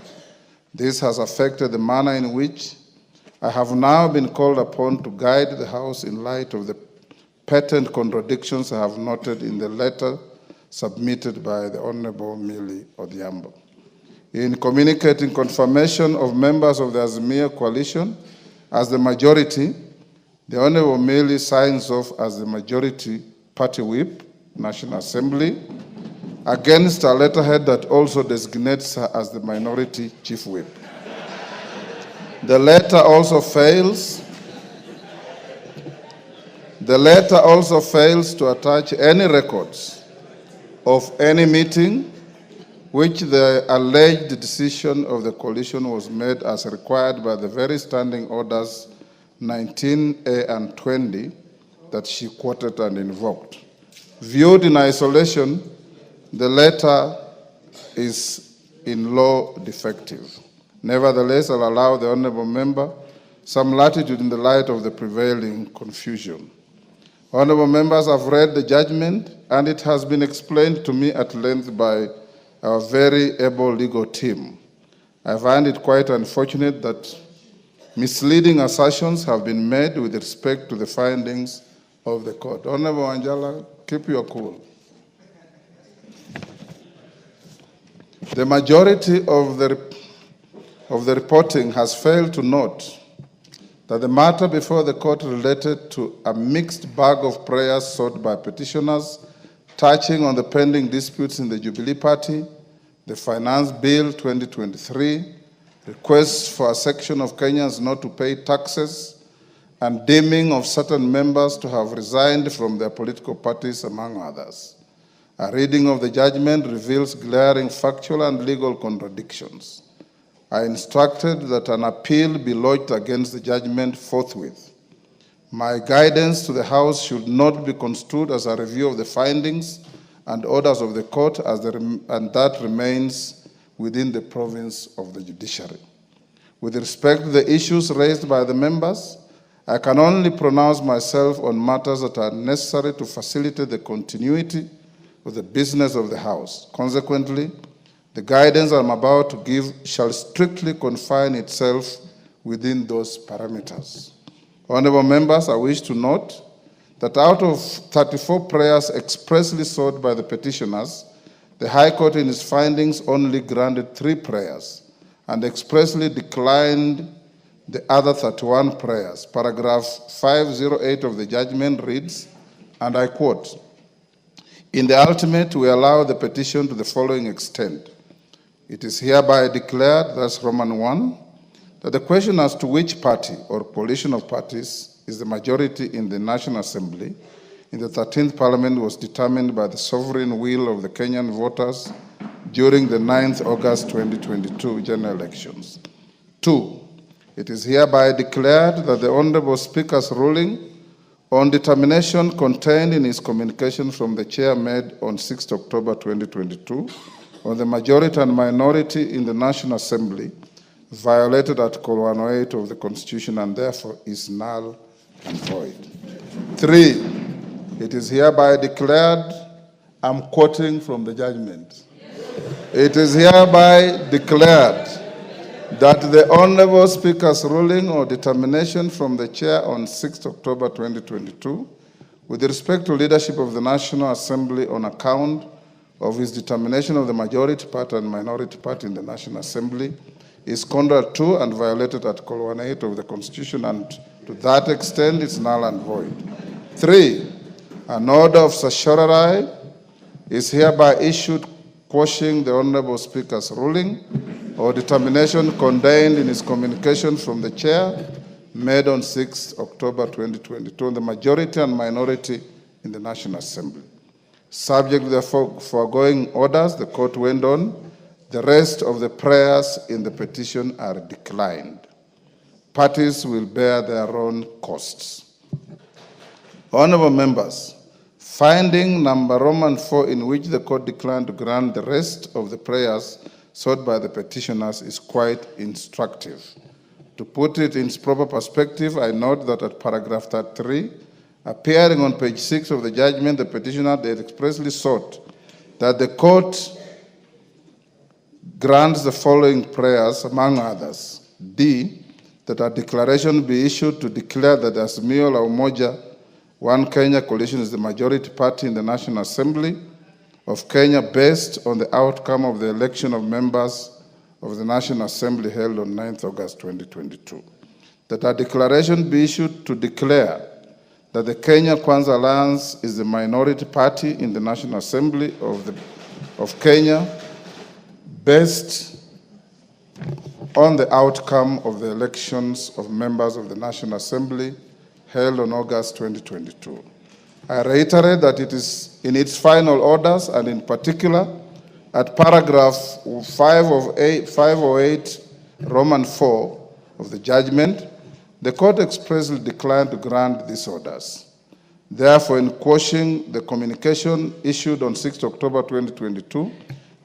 This has affected the manner in which I have now been called upon to guide the House in light of the patent contradictions I have noted in the letter submitted by the Honorable Millie Odhiambo. In communicating confirmation of members of the Azimio coalition as the majority, the Honorable Millie signs off as the majority party whip, National Assembly, against a letterhead that also designates her as the minority chief whip. The letter also fails to attach any records of any meeting which the alleged decision of the coalition was made as required by the very standing orders 19A and 20 that she quoted and invoked. Viewed in isolation, the letter is in law defective. Nevertheless, I'll allow the honorable member some latitude in the light of the prevailing confusion. Honorable members, I've read the judgment, and it has been explained to me at length by our very able legal team. I find it quite unfortunate that misleading assertions have been made with respect to the findings of the court. Honorable Anjala, keep your cool. The majority of the reporting has failed to note that the matter before the court related to a mixed bag of prayers sought by petitioners touching on the pending disputes in the Jubilee Party, the Finance Bill 2023, requests for a section of Kenyans not to pay taxes, and deeming of certain members to have resigned from their political parties, among others. A reading of the judgment reveals glaring factual and legal contradictions. I instructed that an appeal be lodged against the judgment forthwith. My guidance to the House should not be construed as a review of the findings and orders of the court, and that remains within the province of the judiciary. With respect to the issues raised by the members, I can only pronounce myself on matters that are necessary to facilitate the continuity of the business of the House. Consequently, the guidance I'm about to give shall strictly confine itself within those parameters. Honorable members, I wish to note that out of 34 prayers expressly sought by the petitioners, the High Court in its findings only granted 3 prayers and expressly declined the other 31 prayers. Paragraph 508 of the judgment reads, and I quote, "In the ultimate, we allow the petition to the following extent. It is hereby declared," that's Roman 1, "that the question as to which party or coalition of parties is the majority in the National Assembly in the 13th Parliament was determined by the sovereign will of the Kenyan voters during the 9th August 2022 general elections. 2, it is hereby declared that the Honorable Speaker's ruling on determination contained in his communication from the Chair made on 6th October 2022 on the majority and minority in the National Assembly violated Article 108 of the Constitution and therefore is null and void. 3, it is hereby declared, I'm quoting from the judgment, it is hereby declared that the Honorable Speaker's ruling or determination from the Chair on 6th October 2022 with respect to leadership of the National Assembly on account of his determination of the majority party and minority party in the National Assembly is contrary to and violated Article 108 of the Constitution, and to that extent it's null and void. 3, an order of certiorari is hereby issued quashing the Honorable Speaker's ruling or determination contained in his communication from the Chair made on 6th October 2022 on the majority and minority in the National Assembly. Subject to the foregoing orders, the court went on, the rest of the prayers in the petition are declined. Parties will bear their own costs. Honorable members, Finding number Roman 4, in which the court declined to grant the rest of the prayers sought by the petitioners, is quite instructive. To put it in its proper perspective, I note that at paragraph 33, appearing on page 6 of the judgment, the petitioner had expressly sought that the court grants the following prayers, among others. D, that a declaration be issued to declare that the Azimio la Umoja One Kenya coalition is the majority party in the National Assembly of Kenya based on the outcome of the election of members of the National Assembly held on 9th August 2022. That a declaration be issued to declare that the Kenya Kwanza Alliance is the minority party in the National Assembly of Kenya based on the outcome of the elections of members of the National Assembly held on August 2022. I reiterate that it is in its final orders, and in particular at paragraph 508 Roman 4 of the judgment, the court expressly declined to grant these orders. Therefore, in quashing the communication issued on 6 October 2022,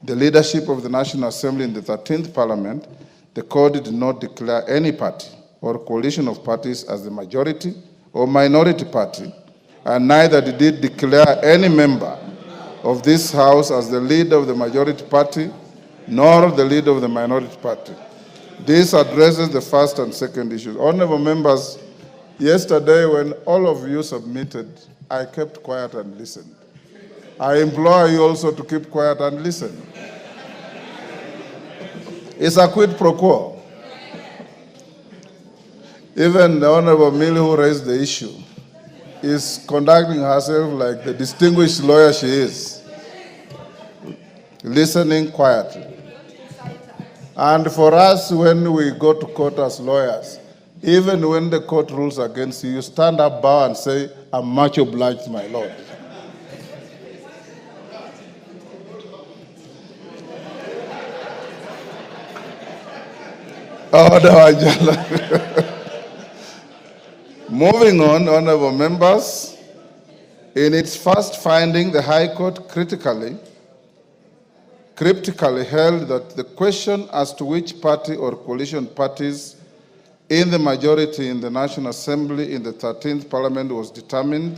the leadership of the National Assembly in the 13th Parliament, the court did not declare any party or coalition of parties as the majority or minority party, and neither did it declare any member of this House as the leader of the majority party, nor the leader of the minority party. This addresses the first and second issues. Honorable members, yesterday when all of you submitted, I kept quiet and listened. I implore you also to keep quiet and listen. It's a quid pro quo. Even the Honorable Millie, who raised the issue, is conducting herself like the distinguished lawyer she is, listening quietly. And for us, when we go to court as lawyers, even when the court rules against you, you stand up, bow, and say, "I'm much obliged, my lord." Moving on, honorable members, in its first finding, the High Court cryptically held that the question as to which party or coalition parties in the majority in the National Assembly in the 13th Parliament was determined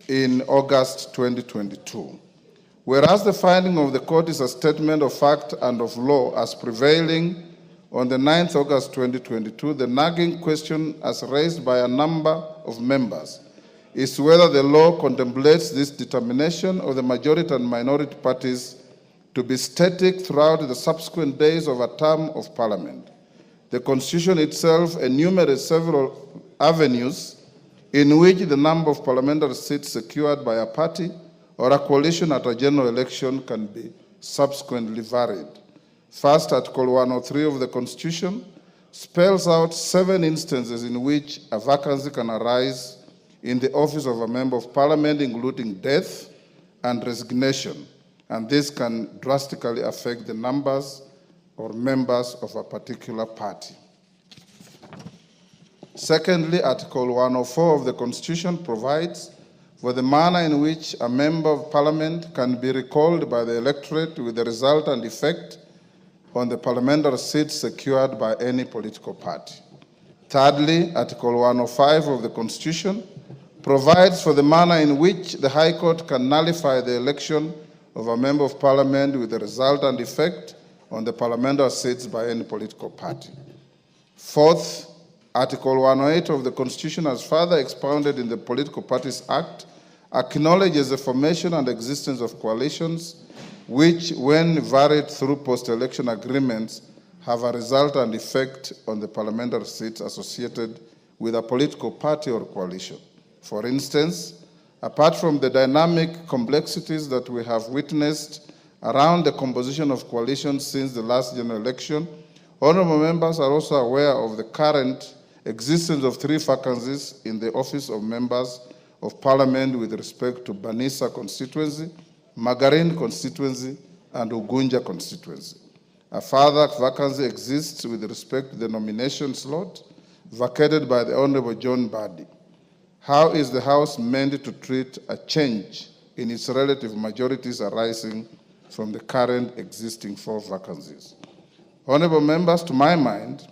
in August 2022. Whereas the finding of the court is a statement of fact and of law as prevailing on the 9th August 2022, the nagging question as raised by a number of members is whether the law contemplates this determination of the majority and minority parties to be static throughout the subsequent days of a term of Parliament. The Constitution itself enumerates several avenues in which the number of parliamentary seats secured by a party or a coalition at a general election can be subsequently varied. First, Article 103 of the Constitution spells out 7 instances in which a vacancy can arise in the office of a member of Parliament, including death and resignation, and this can drastically affect the numbers or members of a particular party. Secondly, Article 104 of the Constitution provides for the manner in which a member of Parliament can be recalled by the electorate with the result and effect on the parliamentary seats secured by any political party. Thirdly, Article 105 of the Constitution provides for the manner in which the High Court can nullify the election of a member of Parliament with the result and effect on the parliamentary seats by any political party. Fourth, Article 108 of the Constitution, as further expounded in the Political Parties Act, acknowledges the formation and existence of coalitions which, when varied through post-election agreements, have a result and effect on the parliamentary seats associated with a political party or coalition. For instance, apart from the dynamic complexities that we have witnessed around the composition of coalitions since the last general election, honorable members are also aware of the current existence of 3 vacancies in the office of members of Parliament with respect to Banisa constituency, Magarin constituency, and Ugunja constituency. A further vacancy exists with respect to the nomination slot vacated by the Honorable John Badi. How is the House meant to treat a change in its relative majorities arising from the current existing 4 vacancies? Honorable members, to my mind,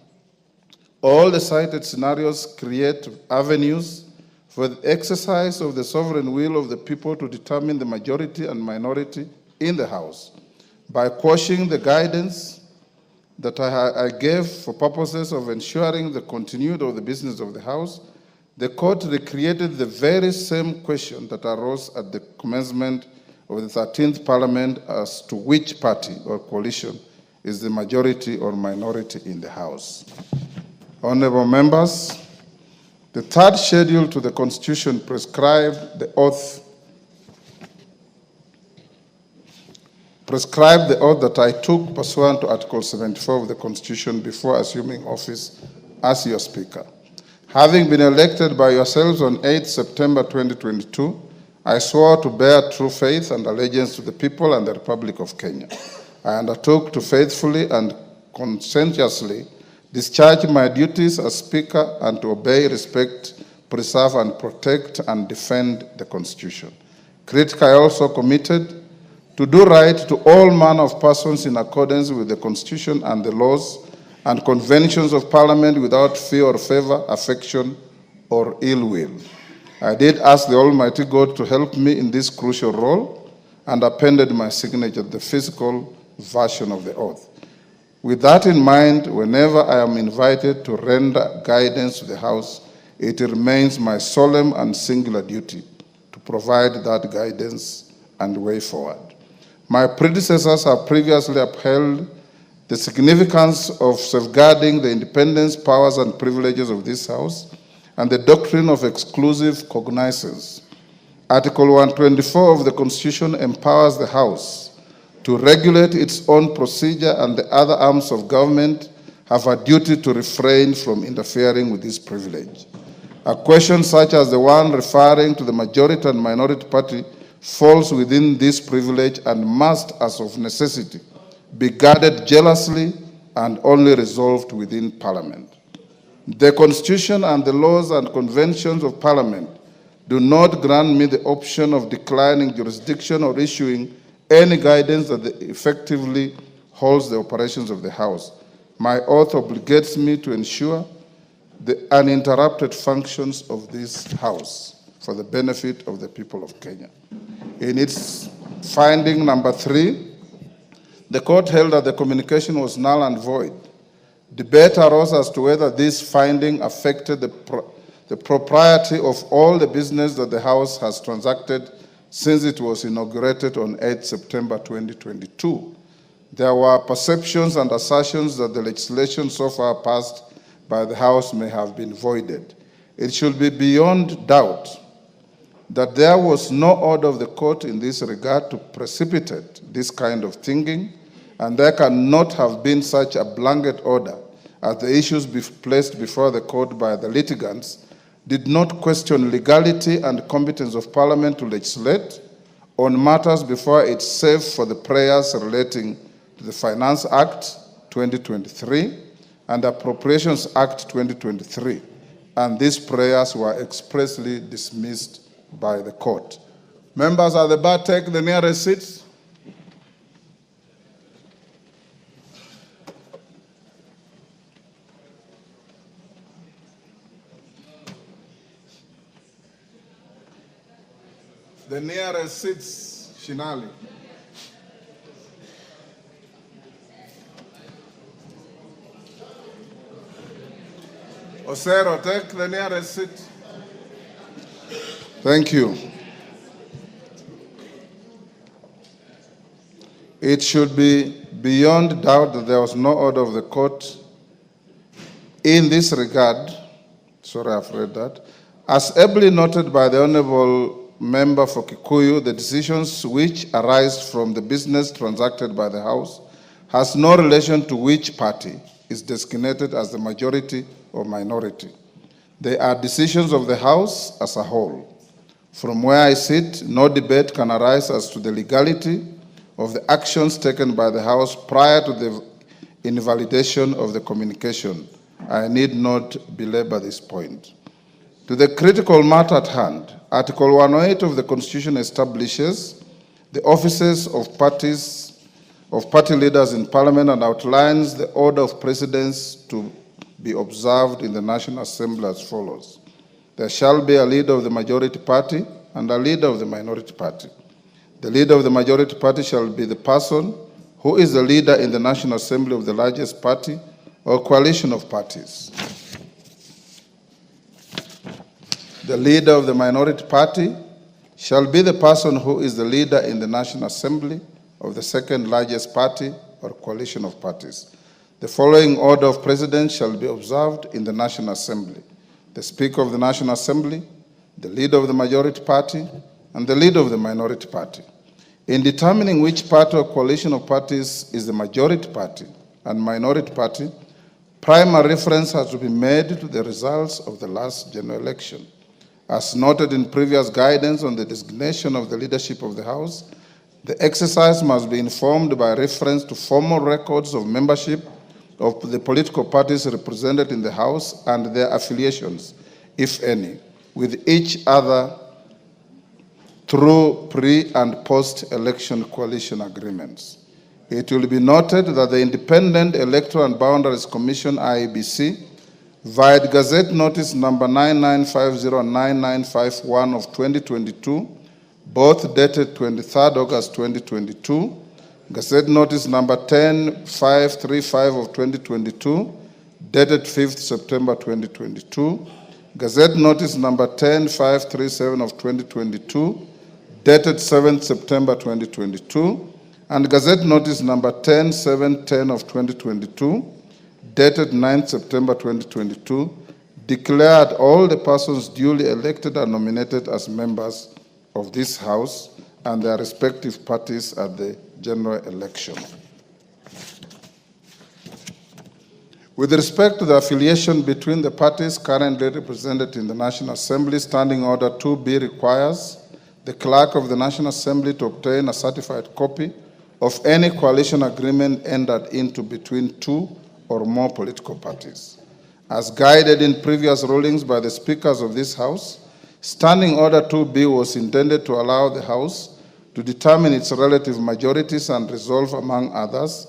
all the cited scenarios create avenues for the exercise of the sovereign will of the people to determine the majority and minority in the House. By quashing the guidance that I gave for purposes of ensuring the continuity of the business of the House, the court recreated the very same question that arose at the commencement of the 13th Parliament as to which party or coalition is the majority or minority in the House. Honorable members, the third schedule to the Constitution prescribed the oath that I took pursuant to Article 74 of the Constitution before assuming office as your Speaker. Having been elected by yourselves on 8 September 2022, I swore to bear true faith and allegiance to the people and the Republic of Kenya. I undertook to faithfully and conscientiously discharge my duties as Speaker and to obey, respect, preserve, and protect and defend the Constitution. Critically, I also committed to do right to all manner of persons in accordance with the Constitution and the laws and conventions of Parliament without fear or favor, affection, or ill will. I did ask the Almighty God to help me in this crucial role and appended my signature to the physical version of the oath. With that in mind, whenever I am invited to render guidance to the House, it remains my solemn and singular duty to provide that guidance and way forward. My predecessors have previously upheld the significance of safeguarding the independence, powers, and privileges of this House and the doctrine of exclusive cognizance. Article 124 of the Constitution empowers the House to regulate its own procedure, and the other arms of government have a duty to refrain from interfering with this privilege. A question such as the one referring to the majority and minority party falls within this privilege and must, as of necessity, be guarded jealously and only resolved within Parliament. The Constitution and the laws and conventions of Parliament do not grant me the option of declining jurisdiction or issuing any guidance that effectively holds the operations of the House. My oath obligates me to ensure the uninterrupted functions of this House for the benefit of the people of Kenya. In its finding number 3, the court held that the communication was null and void. Debate arose as to whether this finding affected the propriety of all the business that the House has transacted since it was inaugurated on 8 September 2022. There were perceptions and assertions that the legislation so far passed by the House may have been voided. It should be beyond doubt that there was no order of the court in this regard to precipitate this kind of thinking, and there cannot have been such a blanket order as the issues placed before the court by the litigants did not question legality and competence of Parliament to legislate on matters before it's safe for the prayers relating to the Finance Act 2023 and Appropriations Act 2023, and these prayers were expressly dismissed by the court. Members at the bar, take the nearest seats. The nearest seats, Shinali. Osero, take the nearest seat. Thank you. It should be beyond doubt that there was no order of the court in this regard. Sorry, I've read that. As ably noted by the Honorable Member for Kikuyu, the decisions which arise from the business transacted by the House has no relation to which party is designated as the majority or minority. They are decisions of the House as a whole. From where I sit, no debate can arise as to the legality of the actions taken by the House prior to the invalidation of the communication. I need not belabor this point. To To the critical matter at hand, Article 108 of the Constitution establishes the offices of party leaders in Parliament and outlines the order of precedence to be observed in the National Assembly as follows. There shall be a leader of the majority party and a leader of the minority party. The leader of the majority party shall be the person who is the leader in the National Assembly of the largest party or coalition of parties. The leader of the minority party shall be the person who is the leader in the National Assembly of the second largest party or coalition of parties. The following order of precedence shall be observed in the National Assembly: the Speaker of the National Assembly, the leader of the majority party, and the leader of the minority party. In determining which party or coalition of parties is the majority party and minority party, primary reference has to be made to the results of the last general election. As noted in previous guidance on the designation of the leadership of the House, the exercise must be informed by reference to formal records of membership of the political parties represented in the House and their affiliations, if any, with each other through pre- and post-election coalition agreements. It will be noted that the Independent Electoral and Boundaries Commission, IEBC, via Gazette Notice number 99509951 of 2022, both dated 23rd August 2022, Gazette Notice number 10535 of 2022, dated 5th September 2022, Gazette Notice number 10537 of 2022, dated 7th September 2022, and Gazette Notice number 10710 of 2022, dated 9th September 2022, declared all the persons duly elected and nominated as members of this House and their respective parties at the general election. With respect to the affiliation between the parties currently represented in the National Assembly, Standing Order 2B requires the Clerk of the National Assembly to obtain a certified copy of any coalition agreement entered into between two or more political parties. As guided in previous rulings by the speakers of this House, Standing Order 2B was intended to allow the House to determine its relative majorities and resolve, among others,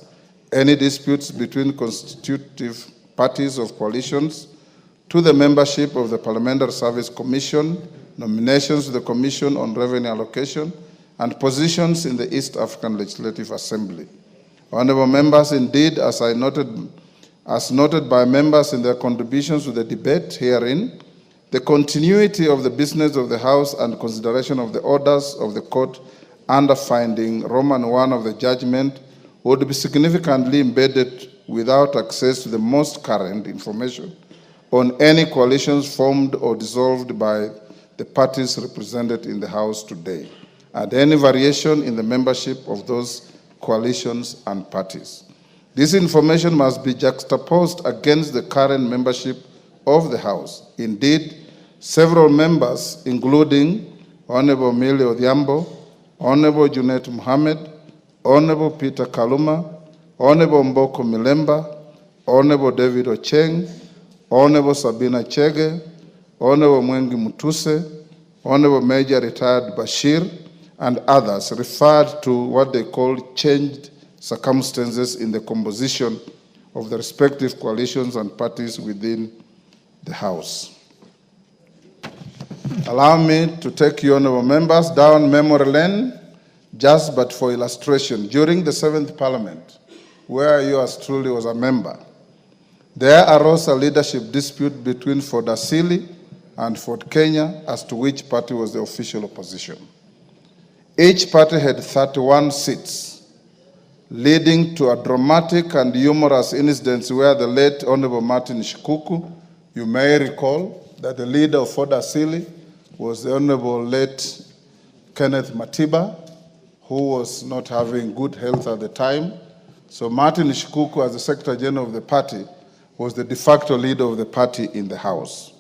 any disputes between constitutive parties of coalitions, to the membership of the Parliamentary Service Commission, nominations to the Commission on Revenue Allocation, and positions in the East African Legislative Assembly. Honourable members, indeed, as noted by members in their contributions to the debate herein, the continuity of the business of the House and consideration of the orders of the court under finding Roman 1 of the judgment would be significantly embedded without access to the most current information on any coalitions formed or dissolved by the parties represented in the House today, and any variation in the membership of those coalitions and parties. This information must be juxtaposed against the current membership of the House. Indeed, several members, including Honorable Millie Odhiambo, Honorable Junet Mohammed, Honorable Peter Kaluma, Honorable Mboko Milemba, Honorable David Ocheng, Honorable Sabina Chege, Honorable Mwengi Mutuse, Honorable Major Retired Bashir, and others referred to what they call changed circumstances in the composition of the respective coalitions and parties within the House. Allow me to take you, honorable members, down memory lane, just but for illustration. During the 7th Parliament, where yours truly was a member, there arose a leadership dispute between Ford Asili and Ford Kenya as to which party was the official opposition. Each party had 31 seats, leading to a dramatic and humorous incident where the late Honorable Martin Shikuku, you may recall that the leader of Ford Asili was the Honorable late Kenneth Matiba, who was not having good health at the time. So Martin Shikuku, as the Secretary General of the party, was the de facto leader of the party in the House.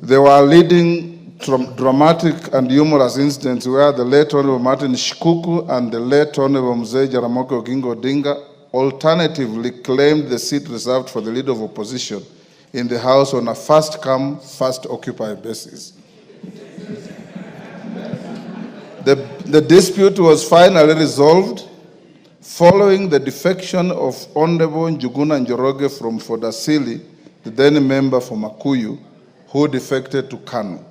They were leading dramatic and humorous incidents where the late Honorable Martin Shikuku and the late Honorable Mzee Jaramogi Oginga Odinga alternatively claimed the seat reserved for the leader of opposition in the House on a first-come, first-occupied basis. The dispute was finally resolved following the defection of Honorable Njuguna Njoroge from Fodasili, the then member for Makuyu, who defected to KANU.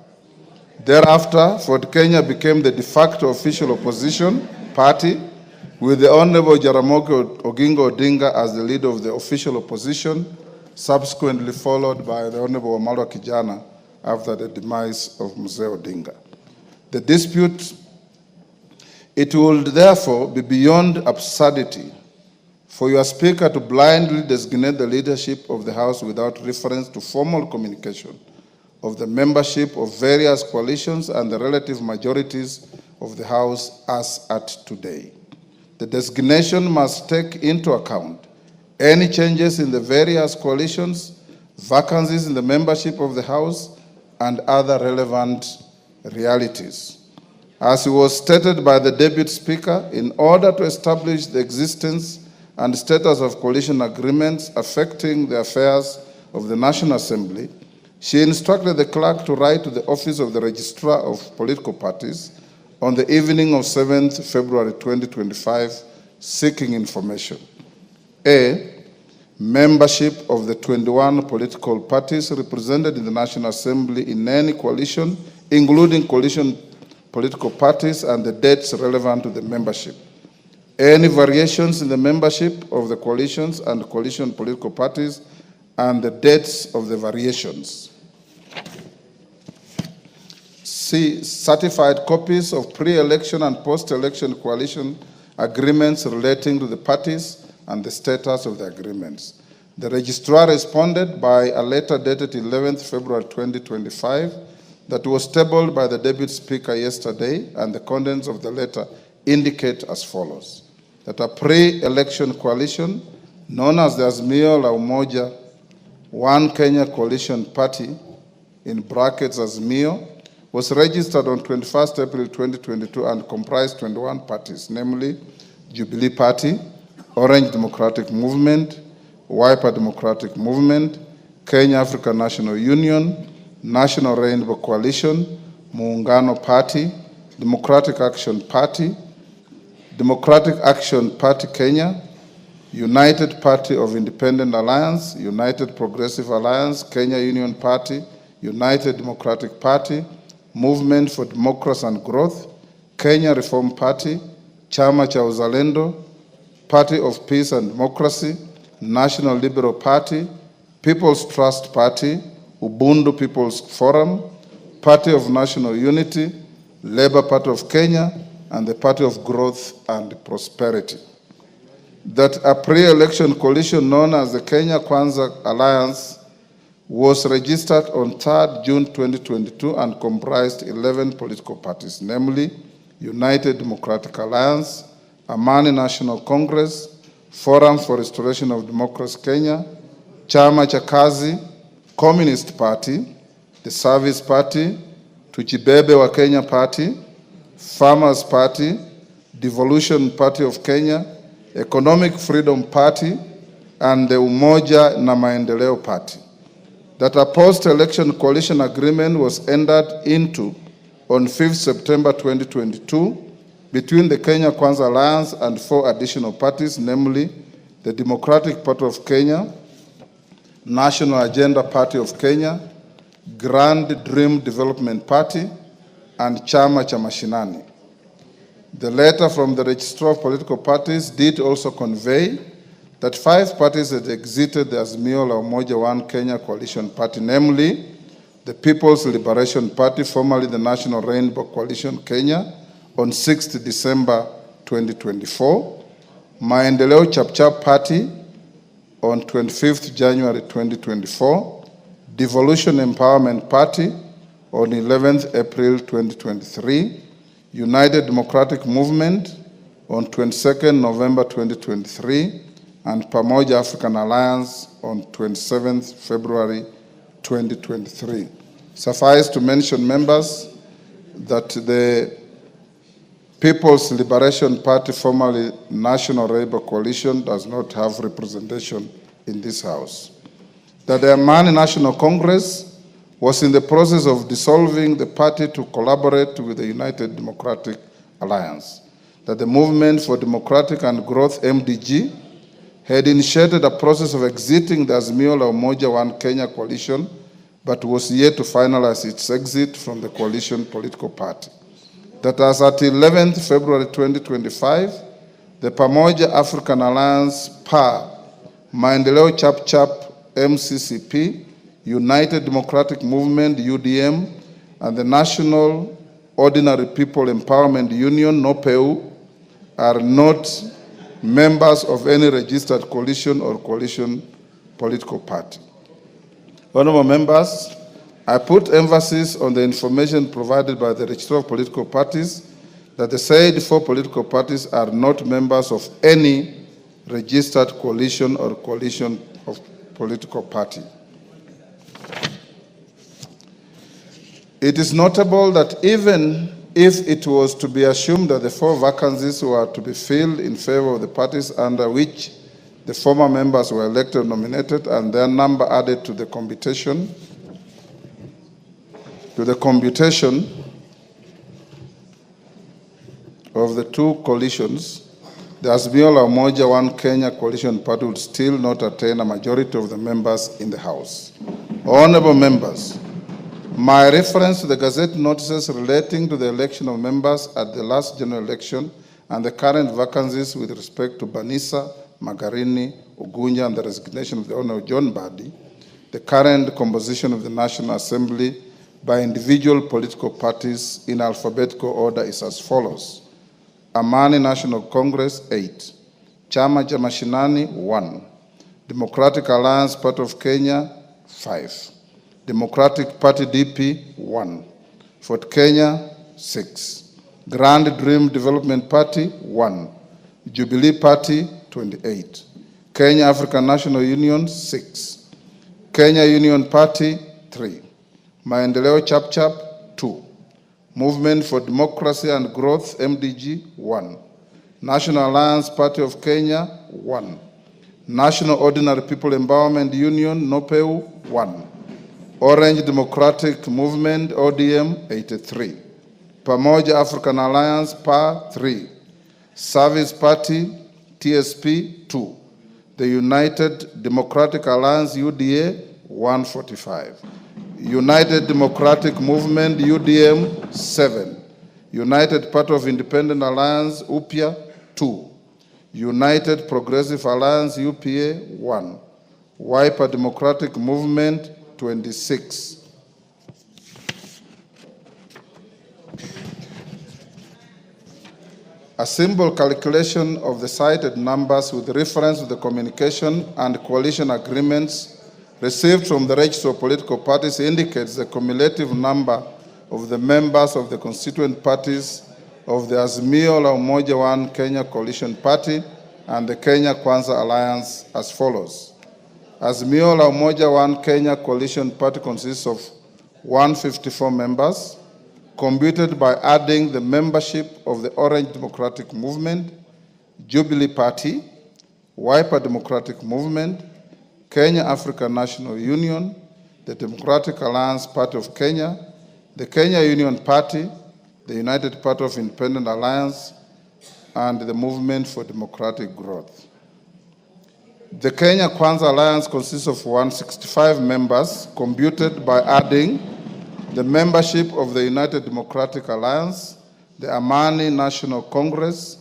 Thereafter, Ford Kenya became the de facto official opposition party, with the Honorable Jaramogi Oginga Odinga as the leader of the official opposition, subsequently followed by the Honorable Wamalwa Kijana after the demise of Mzee Odinga. The dispute, it would therefore be beyond absurdity for your Speaker to blindly designate the leadership of the House without reference to formal communication of the membership of various coalitions and the relative majorities of the House as at today. The designation must take into account any changes in the various coalitions, vacancies in the membership of the House, and other relevant realities. As it was stated by the Deputy Speaker, in order to establish the existence and status of coalition agreements affecting the affairs of the National Assembly, she instructed the clerk to write to the office of the Registrar of Political Parties on the evening of 7th February 2025, seeking information. A, membership of the 21 political parties represented in the National Assembly in any coalition, including coalition political parties, and the dates relevant to the membership. Any variations in the membership of the coalitions and coalition political parties, and the dates of the variations. C, certified copies of pre-election and post-election coalition agreements relating to the parties and the status of the agreements. The registrar responded by a letter dated 11th February 2025 that was tabled by the Deputy Speaker yesterday, and the contents of the letter indicate as follows: that a pre-election coalition known as the Azimio la Umoja One Kenya Coalition Party, in brackets Azimio, was registered on 21st April 2022 and comprised 21 parties, namely Jubilee Party, Orange Democratic Movement, Wiper Democratic Movement, Kenya African National Union, National Rainbow Coalition, Muungano Party, Democratic Action Party, Democratic Action Party Kenya, United Party of Independent Alliance, United Progressive Alliance, Kenya Union Party, United Democratic Party, Movement for Democracy and Growth, Kenya Reform Party, Chama cha Uzalendo, Party of Peace and Democracy, National Liberal Party, People's Trust Party, Ubuntu People's Forum, Party of National Unity, Labour Party of Kenya, and the Party of Growth and Prosperity. That a pre-election coalition known as the Kenya Kwanza Alliance was registered on 3rd June 2022 and comprised 11 political parties, namely United Democratic Alliance, Amani National Congress, Forum for Restoration of Democracy Kenya, Chama cha Kazi, Communist Party, the Service Party, Tujibebe wa Kenya Party, Farmers Party, Devolution Party of Kenya, Economic Freedom Party, and the Umoja na Maendeleo Party. That a post-election coalition agreement was entered into on 5th September 2022 between the Kenya Kwanza Alliance and 4 additional parties, namely the Democratic Party of Kenya, National Agenda Party of Kenya, Grand Dream Development Party, and Chama cha Mashinani. The letter from the Registrar of Political Parties did also convey that 5 parties had exited the Azimio la Umoja One Kenya Coalition Party, namely the People's Liberation Party, formerly the National Rainbow Coalition Kenya, on 6th December 2024, Maendeleo Chapchap Party on 25th January 2024, Devolution Empowerment Party on 11th April 2023, United Democratic Movement on 22nd November 2023, and Pamoja African Alliance on 27th February 2023. Suffice to mention, members, that the People's Liberation Party, formerly National Labour Coalition, does not have representation in this House. that the Amani National Congress was in the process of dissolving the party to collaborate with the United Democratic Alliance, that the Movement for Democratic and Growth, MDG, had initiated a process of exiting the Azimio la Umoja One Kenya coalition, but was yet to finalize its exit from the coalition political party. That as at 11th February 2025, the Pamoja African Alliance, PA, Maendeleo Chap Chap, MCCP, United Democratic Movement, UDM, and the National Ordinary People Empowerment Union, NOPEU, are not members of any registered coalition or coalition political party. Honorable members, I put emphasis on the information provided by the Registrar of Political Parties that the said 4 political parties are not members of any registered coalition or coalition of political party. It is notable that even if it was to be assumed that the 4 vacancies were to be filled in favor of the parties under which the former members were elected or nominated and their number added to the computation of the 2 coalitions, the Azimio la Umoja One Kenya coalition party would still not attain a majority of the members in the House. Honorable members, my reference to the Gazette notices relating to the election of members at the last general election and the current vacancies with respect to Banisa, Magarini, Ugunya, and the resignation of the Honorable John Badi, the current composition of the National Assembly by individual political parties in alphabetical order is as follows. Amani National Congress, 8. Chama cha Mashinani, 1. Democratic Alliance Party of Kenya, 5. Democratic Party DP, 1. Fort Kenya, 6. Grand Dream Development Party, 1. Jubilee Party, 28. Kenya African National Union, 6. Kenya Union Party, 3. Maendeleo Chap Chap, 2. Movement for Democracy and Growth, MDG, 1. National Alliance Party of Kenya, 1. National Ordinary People Empowerment Union, NOPEU, 1. Orange Democratic Movement, ODM, 83. Pamoja African Alliance, PA, 3. Service Party, TSP, 2. The United Democratic Alliance, UDA, 145. United Democratic Movement, UDM, 7. United Party of Independent Alliance, UPIA, 2. United Progressive Alliance, UPA, 1. Wiper Democratic Movement, 26. A simple calculation of the cited numbers with reference to the communication and coalition agreements received from the register of political parties indicates the cumulative number of the members of the constituent parties of the Azimio la Umoja One Kenya Coalition Party and the Kenya Kwanza Alliance as follows. Azimio la Umoja One Kenya Coalition Party consists of 154 members, computed by adding the membership of the Orange Democratic Movement, Jubilee Party, Wiper Democratic Movement, Kenya African National Union, the Democratic Alliance Party of Kenya, the Kenya Union Party, the United Party of Independent Alliance, and the Movement for Democratic Growth. The Kenya Kwanza Alliance consists of 165 members, computed by adding the membership of the United Democratic Alliance, the Amani National Congress,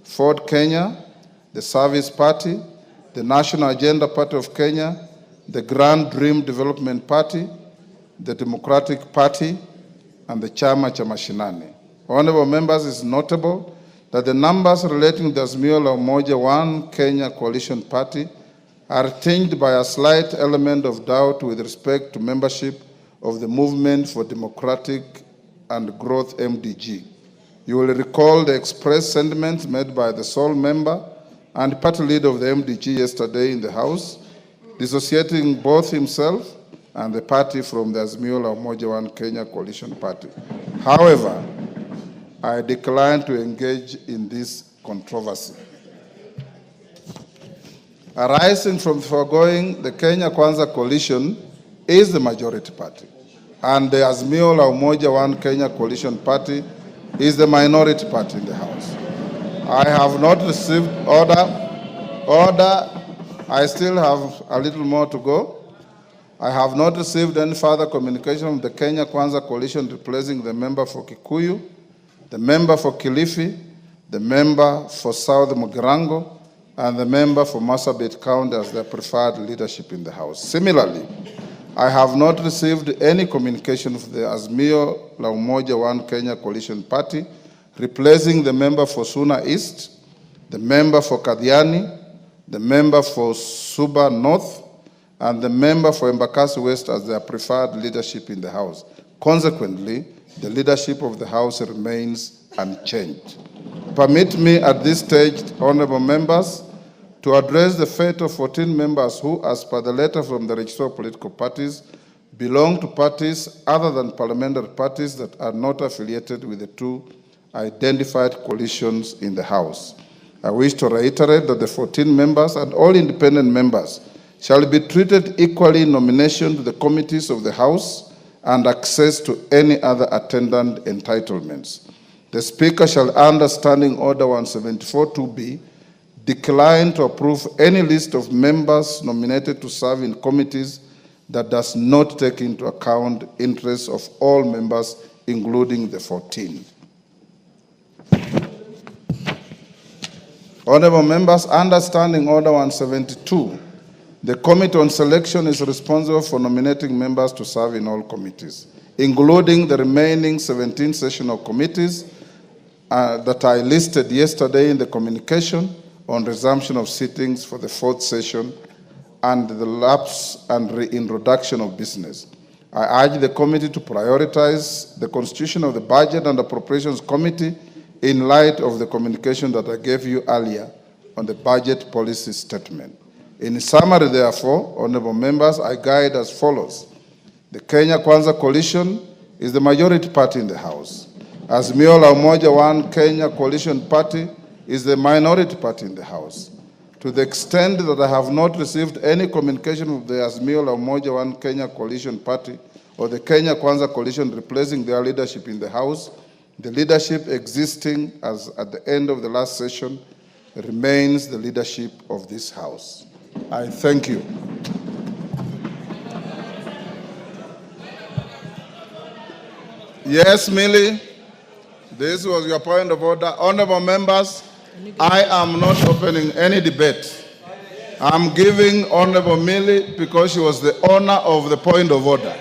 Ford Kenya, the Service Party, the National Agenda Party of Kenya, the Grand Dream Development Party, the Democratic Party, and the Chama cha Mashinani. Honorable members, it's notable that the numbers relating to the Azimio la Umoja One Kenya Coalition Party are tinged by a slight element of doubt with respect to membership of the Movement for Democratic and Growth, MDG. You will recall the expressed sentiments made by the sole member and party leader of the MDG yesterday in the House, dissociating both himself and the party from the Azimio la Umoja One Kenya Coalition Party. However, I decline to engage in this controversy. Arising from the foregoing, the Kenya Kwanza coalition is the majority party, and the Azimio la Umoja One Kenya coalition party is the minority party in the House. I have not received order. I still have a little more to go. I have not received any further communication from the Kenya Kwanza coalition replacing the member for Kikuyu, the member for Kilifi, the member for South Mugirango, and the member for Marsabit County as their preferred leadership in the House. Similarly, I have not received any communication from the Azimio la Umoja One Kenya coalition party replacing the member for Suna East, the member for Kadiani, the member for Suba North, and the member for Embakasi West as their preferred leadership in the House. Consequently, the leadership of the House remains unchanged. Permit me at this stage, honorable members, to address the fate of 14 members who, as per the letter from the Registrar of Political Parties, belong to parties other than parliamentary parties that are not affiliated with the two identified coalitions in the House. I wish to reiterate that the 14 members and all independent members shall be treated equally in nomination to the committees of the House and access to any other attendant entitlements. The Speaker shall, under Standing Order 174-2B, decline to approve any list of members nominated to serve in committees that does not take into account interests of all members, including the 14. Honorable members, under Standing Order 172, the Committee on Selection is responsible for nominating members to serve in all committees, including the remaining 17 sessional committees that I listed yesterday in the communication on resumption of sittings for the 4th session and the lapse and reintroduction of business. I urge the committee to prioritize the constitution of the Budget and Appropriations Committee in light of the communication that I gave you earlier on the budget policy statement. In summary, therefore, honorable members, I guide as follows. The Kenya Kwanza coalition is the majority party in the House. Azimio la Umoja One Kenya coalition party is the minority party in the House. To the extent that I have not received any communication from the Azimio la Umoja One Kenya coalition party or the Kenya Kwanza coalition replacing their leadership in the House, the leadership existing as at the end of the last session remains the leadership of this House. I thank you. Yes, Millie, this was your point of order. Honorable members, I am not opening any debate. I'm giving Honorable Millie because she was the owner of the point of order.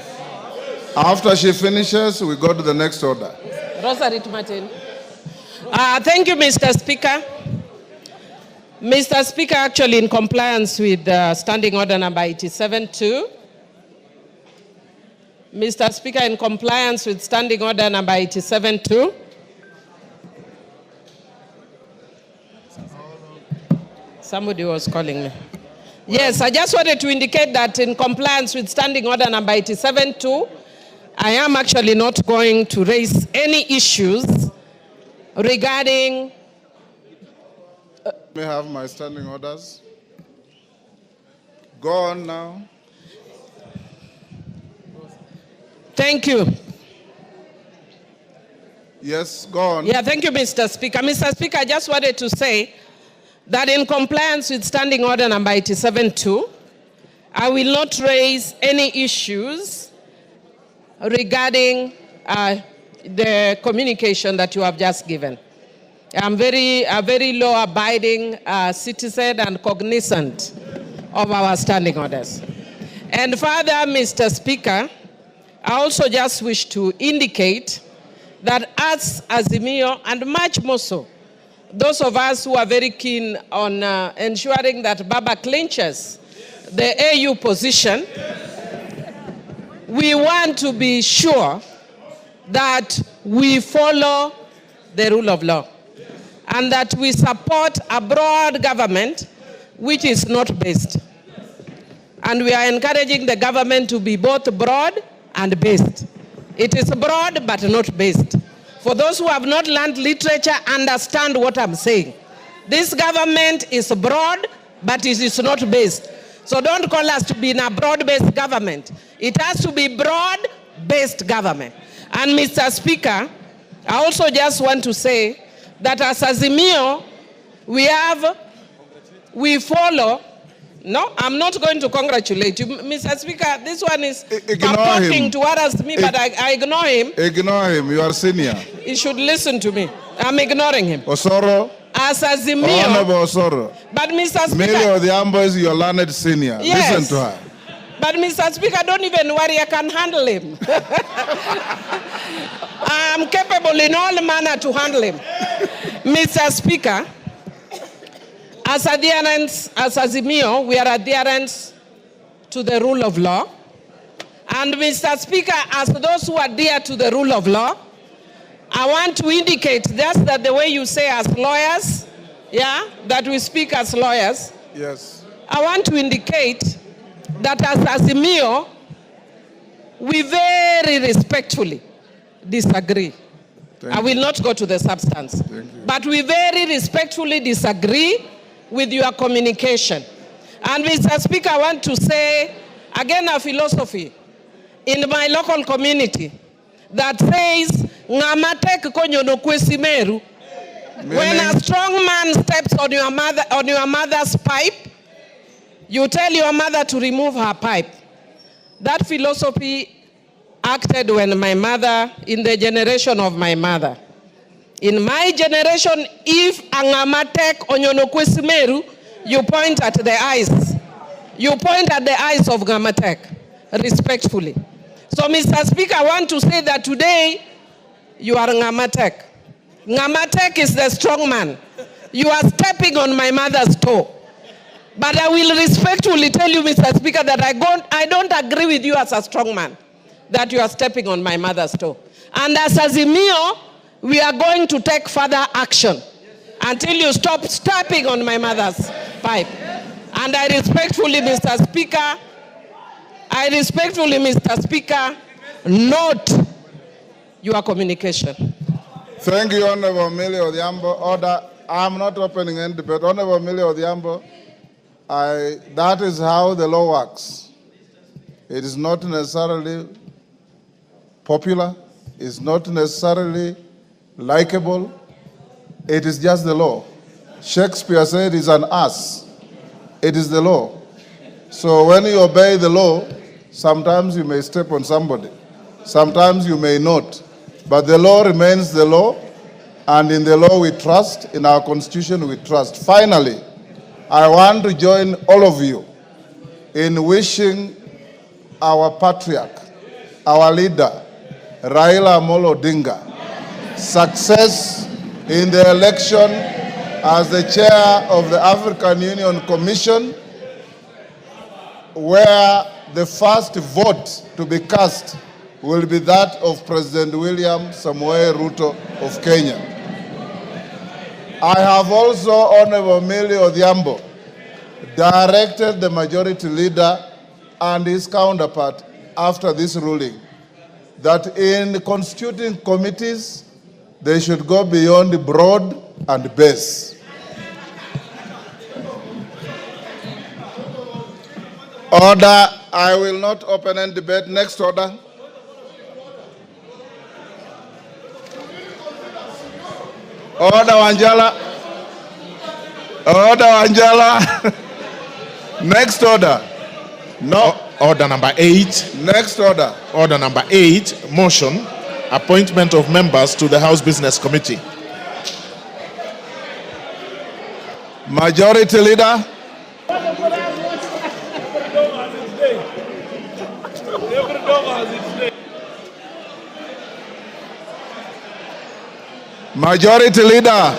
After she finishes, we go to the next order. Rosary Martin. Thank you, Mr. Speaker. Mr. Speaker, actually in compliance with Standing Order number 87-2, Mr. Speaker, in compliance with Standing Order number 87-2, somebody was calling me. Yes, I just wanted to indicate that in compliance with Standing Order number 87-2, I am actually not going to raise any issues regarding... May I have my standing orders? Go on now. Thank you. Yes, go on. Yeah, thank you, Mr. Speaker. Mr. Speaker, I just wanted to say that in compliance with Standing Order number 87-2, I will not raise any issues regarding the communication that you have just given. I'm a very law-abiding citizen and cognizant of our standing orders. And further, Mr. Speaker, I also just wish to indicate that as Azimio, and much more so, those of us who are very keen on ensuring that Baba clinches the AU position, we want to be sure that we follow the rule of law and that we support a broad government which is not based. And we are encouraging the government to be both broad and based. It is broad but not based. For those who have not learned literature, understand what I'm saying. This government is broad but it is not based. So don't call us to be in a broad-based government. It has to be broad-based government. And Mr. Speaker, I also just want to say that as Azimio, we follow. No, I'm not going to congratulate you. Mr. Speaker, this one is talking towards me, but I ignore him. Ignore him, you are senior. He should listen to me. I'm ignoring him. Osoro. As Azimio. Honorable Osoro. But Mr. Speaker. Millie Odhiambo is your learned senior. Yes. Listen to her. But Mr. Speaker, don't even worry, I can handle him. I'm capable in all manner to handle him. Mr. Speaker, as adherents, as Azimio, we are adherents to the rule of law. And Mr. Speaker, as those who adhere to the rule of law, I want to indicate just that the way you say as lawyers, yeah, that we speak as lawyers. Yes. I want to indicate that as Azimio, we very respectfully disagree. I will not go to the substance. But we very respectfully disagree with your communication. And Mr. Speaker, I want to say, again, a philosophy in my local community that says, Ngamatek konyono kwesimeru. When a strong man steps on your mother's pipe, you tell your mother to remove her pipe. That philosophy acted when my mother, in the generation of my mother. In my generation, if Angamatek Onyonokwesimeru, you point at the eyes. You point at the eyes of Ngamatek, respectfully. So, Mr. Speaker, I want to say that today, you are Ngamatek. Ngamatek is the strong man. You are stepping on my mother's toe. But I will respectfully tell you, Mr. Speaker, that I don't agree with you as a strong man, that you are stepping on my mother's toe. And as Azimio, we are going to take further action until you stop stepping on my mother's pipe. And I respectfully, Mr. Speaker, note your communication. Thank you, Honorable Millie Odhiambo. Order. I'm not opening any debate. Honorable Millie Odhiambo, that is how the law works. It is not necessarily popular. It's not necessarily likable. It is just the law. Shakespeare said it's an ass. It is the law. So when you obey the law, sometimes you may step on somebody. Sometimes you may not. But the law remains the law, and in the law we trust, in our constitution we trust. Finally, I want to join all of you in wishing our patriarch, our leader, Raila Amolo Odinga, success in the election as the chair of the African Union Commission, where the first vote to be cast will be that of President William Samoei Ruto of Kenya. I have also, Honorable Millie Odhiambo, directed the majority leader and his counterpart after this ruling that in constituting committees, they should go beyond broad and base. Order. I will not open any debate. Next order. Order, Wanjala. Order, Wanjala. Next order. No. Order number 8. Next order. Order number 8, motion, appointment of members to the House Business Committee. Majority Leader. Majority Leader.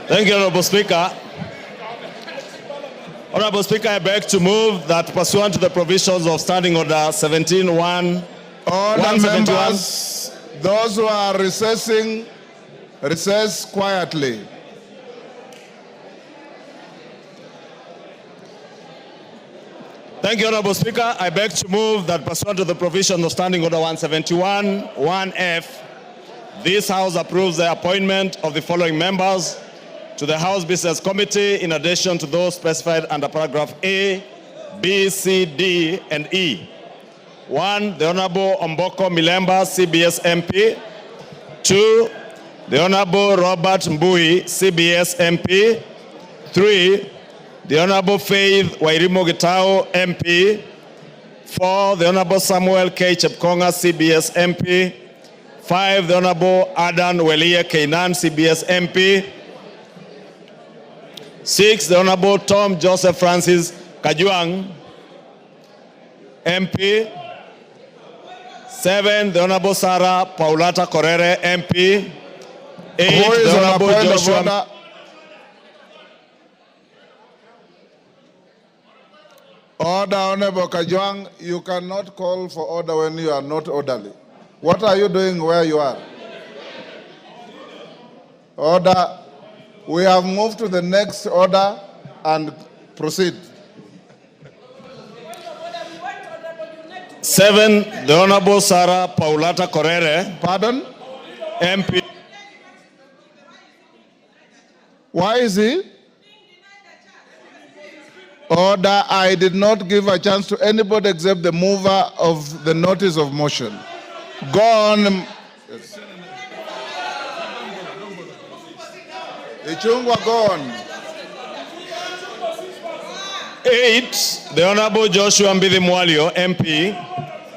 Thank you, Honorable Speaker. Honorable Speaker, I beg to move that pursuant to the provisions of Standing Order 17-1, Order, members, those who are recessing, recess quietly. Thank you, Honorable Speaker. I beg to move that pursuant to the provisions of Standing Order 171, 1F, this House approves the appointment of the following members to the House Business Committee in addition to those specified under paragraph A, B, C, D, and E. 1, the Honorable Omboko Milemba, CBS MP. 2, the Honorable Robert Mbui, CBS MP. 3, the Honorable Faith Wairimo Gitao, MP. 4, the Honorable Samuel K. Chepkonga, CBS MP. 5, the Honorable Adan Welie Keinan, CBS MP. 6, the Honorable Tom Joseph Francis Kajuang, MP. 7, the Honorable Sarah Paulata Korere, MP. 8, Who is the on a Honorable point of Joshua. order? Order, Honorable Kajwang. You cannot call for order when you are not orderly. What are you doing where you are? Order. We have moved to the next order and proceed. 7, the Honorable Sarah Paulata Korere, Pardon? MP. Why is he? Order. I did not give a chance to anybody except the mover of the notice of motion. Go on. Yes. Ichungwa, go on. 8, the Honorable Joshua Mbidi Mwalio, MP.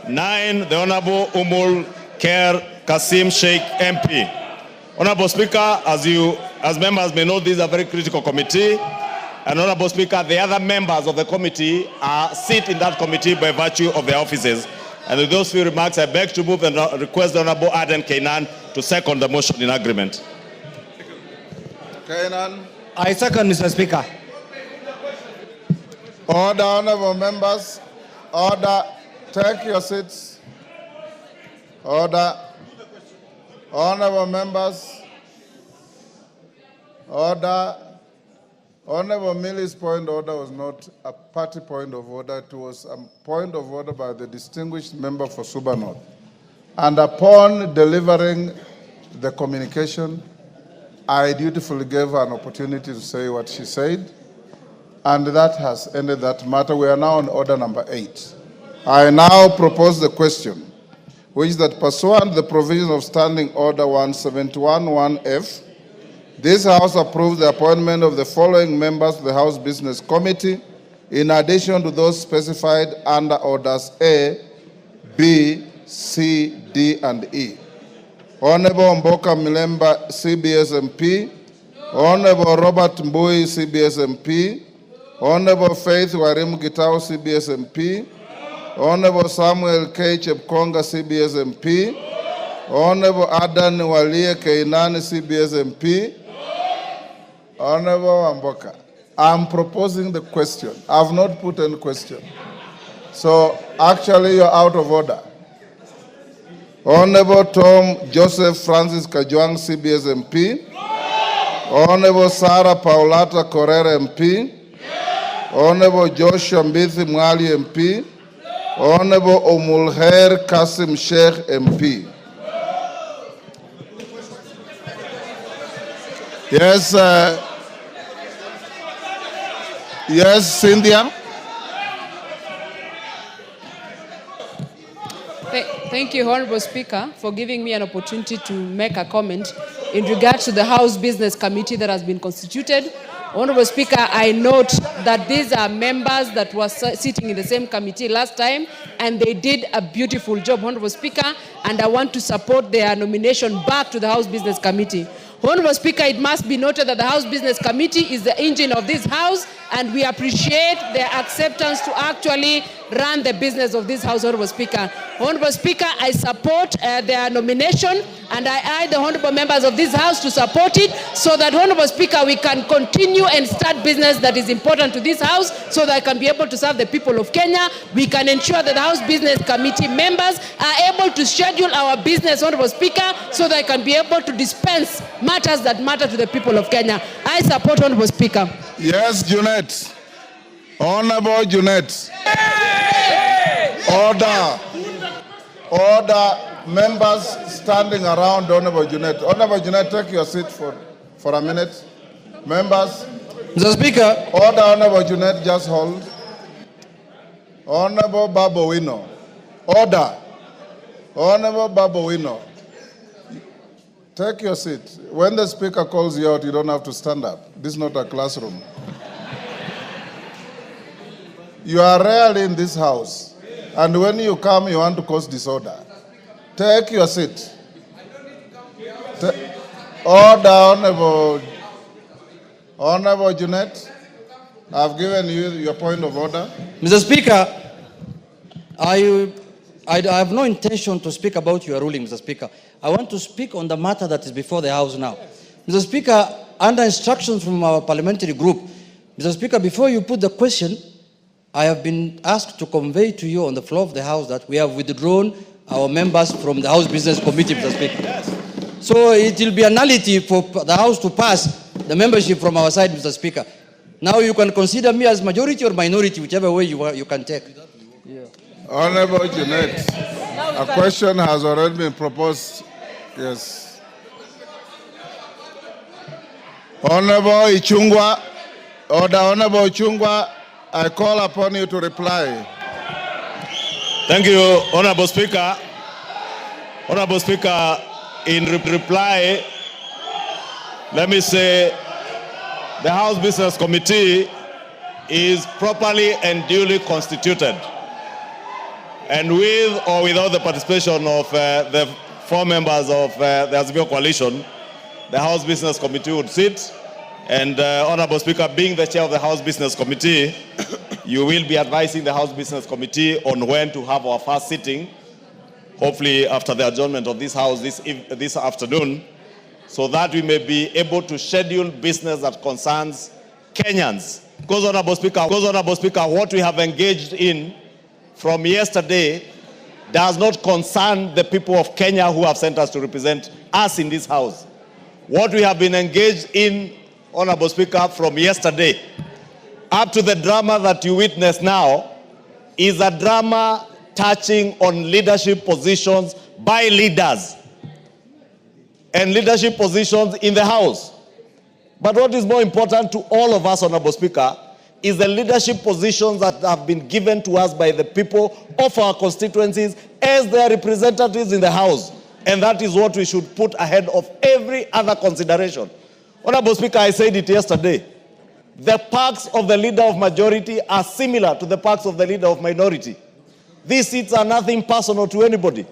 9, the Honorable Umul Kher Kasim Sheikh, MP. Honorable Speaker, as members may know, this is a very critical committee. And Honorable Speaker, the other members of the committee sit in that committee by virtue of their offices. And with those few remarks, I beg to move and request the Honorable Aden Keinan to second the motion in agreement. Kainan. I second, Mr. Speaker. Order, honorable members. Order. Take your seats. Order. Honorable members. Order. Honorable Millie's point of order was not a party point of order. It was a point of order by the distinguished member for Suba North. And upon delivering the communication, I dutifully gave her an opportunity to say what she said, and that has ended that matter. We are now on order number 8. I now propose the question, which is that pursuant to the provisions of Standing Order 171-1F, this House approves the appointment of the following members to the House Business Committee, in addition to those specified under Orders A, B, C, D, and E. Honorable Mboka Milemba, CBS MP. Honorable Robert Mbui, CBS MP. Honorable Faith Wairimo Gitao, CBS MP. Honorable Samuel K. Chepkonga, CBS MP. Honorable Adan Welie Keinan, CBS MP. Honorable Mboka, I'm proposing the question. I've not put any question. So actually you're out of order. Honorable Tom Joseph Francis Kajuang, CBS MP. Honorable Sarah Paulata Korere MP. Honorable Joshua Mbithi Mwali MP. Honorable Omulher Kasim Sheikh MP. Yes, yes, Cynthia. Thank you, Honorable Speaker, for giving me an opportunity to make a comment in regard to the House Business Committee that has been constituted. Honorable Speaker, I note that these are members that were sitting in the same committee last time, and they did a beautiful job, Honorable Speaker, and I want to support their nomination back to the House Business Committee. Honorable Speaker, it must be noted that the House Business Committee is the engine of this House, and we appreciate their acceptance to actually run the business of this House, Honorable Speaker. Honorable Speaker, I support their nomination, and I urge the honorable members of this House to support it so that, Honorable Speaker, we can continue and start business that is important to this House so that I can be able to serve the people of Kenya. We can ensure that the House Business Committee members are able to schedule our business, Honorable Speaker, so that I can be able to dispense matters that matter to the people of Kenya. I support, Honorable Speaker. Yes, Junet. Honorable Junet. Order. Order. Members standing around Honorable Junet. Honorable Junet, take your seat for a minute. Members. Mr. Speaker. Order, Honorable Junet, just hold. Honorable Babowino. Order. Honorable Babowino. Take your seat. When the speaker calls you out, you don't have to stand up. This is not a classroom. You are rarely in this house. And when you come, you want to cause disorder. Take your seat. Order, Honorable Junet. I've given you your point of order. Mr. Speaker, I have no intention to speak about your ruling, Mr. Speaker. I want to speak on the matter that is before the House now. Mr. Speaker, under instructions from our parliamentary group, Mr. Speaker, before you put the question, I have been asked to convey to you on the floor of the House that we have withdrawn our members from the House Business Committee, Mr. Speaker. Yes. So it will be a nullity for the House to pass the membership from our side, Mr. Speaker. Now you can consider me as majority or minority, whichever way you can take. Yeah. Honorable Junet, a question has already been proposed. Yes. Honorable Ichungwa, order. Honorable Ichungwa, I call upon you to reply. Thank you, Honorable Speaker. Honorable Speaker, in reply, let me say the House Business Committee is properly and duly constituted. And with or without the participation of the 4 members of the Azimio Coalition, the House Business Committee would sit. And Honorable Speaker, being the chair of the House Business Committee, you will be advising the House Business Committee on when to have our first sitting, hopefully after the adjournment of this House this afternoon, so that we may be able to schedule business that concerns Kenyans. Because, Honorable Speaker, what we have engaged in from yesterday does not concern the people of Kenya who have sent us to represent us in this House. What we have been engaged in, Honorable Speaker, from yesterday up to the drama that you witness now is a drama touching on leadership positions by leaders and leadership positions in the House. But what is more important to all of us, Honorable Speaker, is the leadership positions that have been given to us by the people of our constituencies as their representatives in the House. And that is what we should put ahead of every other consideration. Honorable Speaker, I said it yesterday. The perks of the leader of majority are similar to the perks of the leader of minority. These seats are nothing personal to anybody.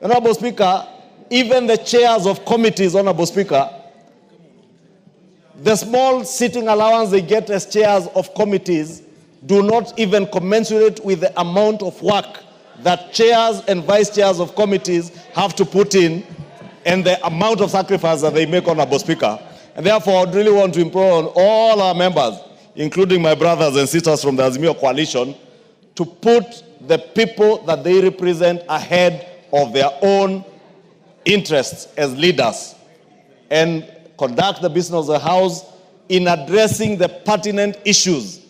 Honorable Speaker, even the chairs of committees, Honorable Speaker, the small sitting allowance they get as chairs of committees do not even commensurate with the amount of work that chairs and vice chairs of committees have to put in and the amount of sacrifice that they make, Honorable Speaker. And therefore, I really want to implore on all our members, including my brothers and sisters from the Azimio Coalition, to put the people that they represent ahead of their own interests as leaders and conduct the business of the House in addressing the pertinent issues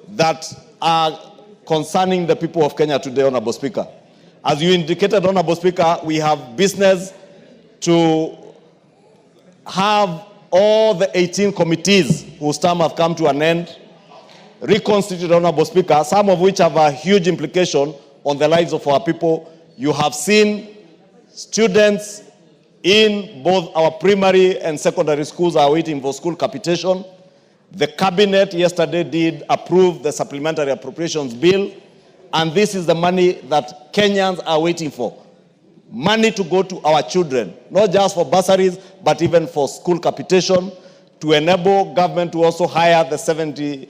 that are concerning the people of Kenya today, Honorable Speaker. As you indicated, Honorable Speaker, we have business to have all the 18 committees whose term have come to an end reconstituted, Honorable Speaker, some of which have a huge implication on the lives of our people. You have seen students in both our primary and secondary schools are waiting for school capitation. The cabinet yesterday did approve the supplementary appropriations bill, and this is the money that Kenyans are waiting for. Money to go to our children, not just for bursaries, but even for school capitation, to enable government to also hire the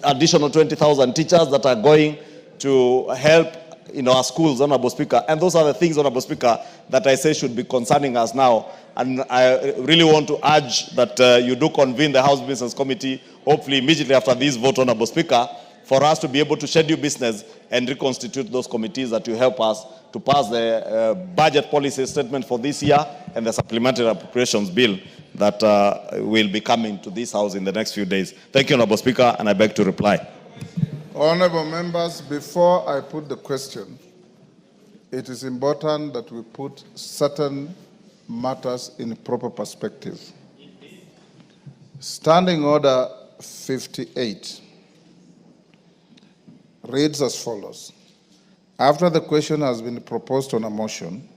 additional 20,000 teachers that are going to help in our schools, Honorable Speaker. And those are the things, Honorable Speaker, that I say should be concerning us now. And I really want to urge that you do convene the House Business Committee, hopefully immediately after this vote, Honorable Speaker, for us to be able to schedule business and reconstitute those committees that will help us to pass the budget policy statement for this year and the supplementary appropriations bill that will be coming to this House in the next few days. Thank you, Honorable Speaker, and I beg to reply. Honorable members, before I put the question, it is important that we put certain matters in proper perspective. Standing Order 58 reads as follows. After the question has been proposed on a motion,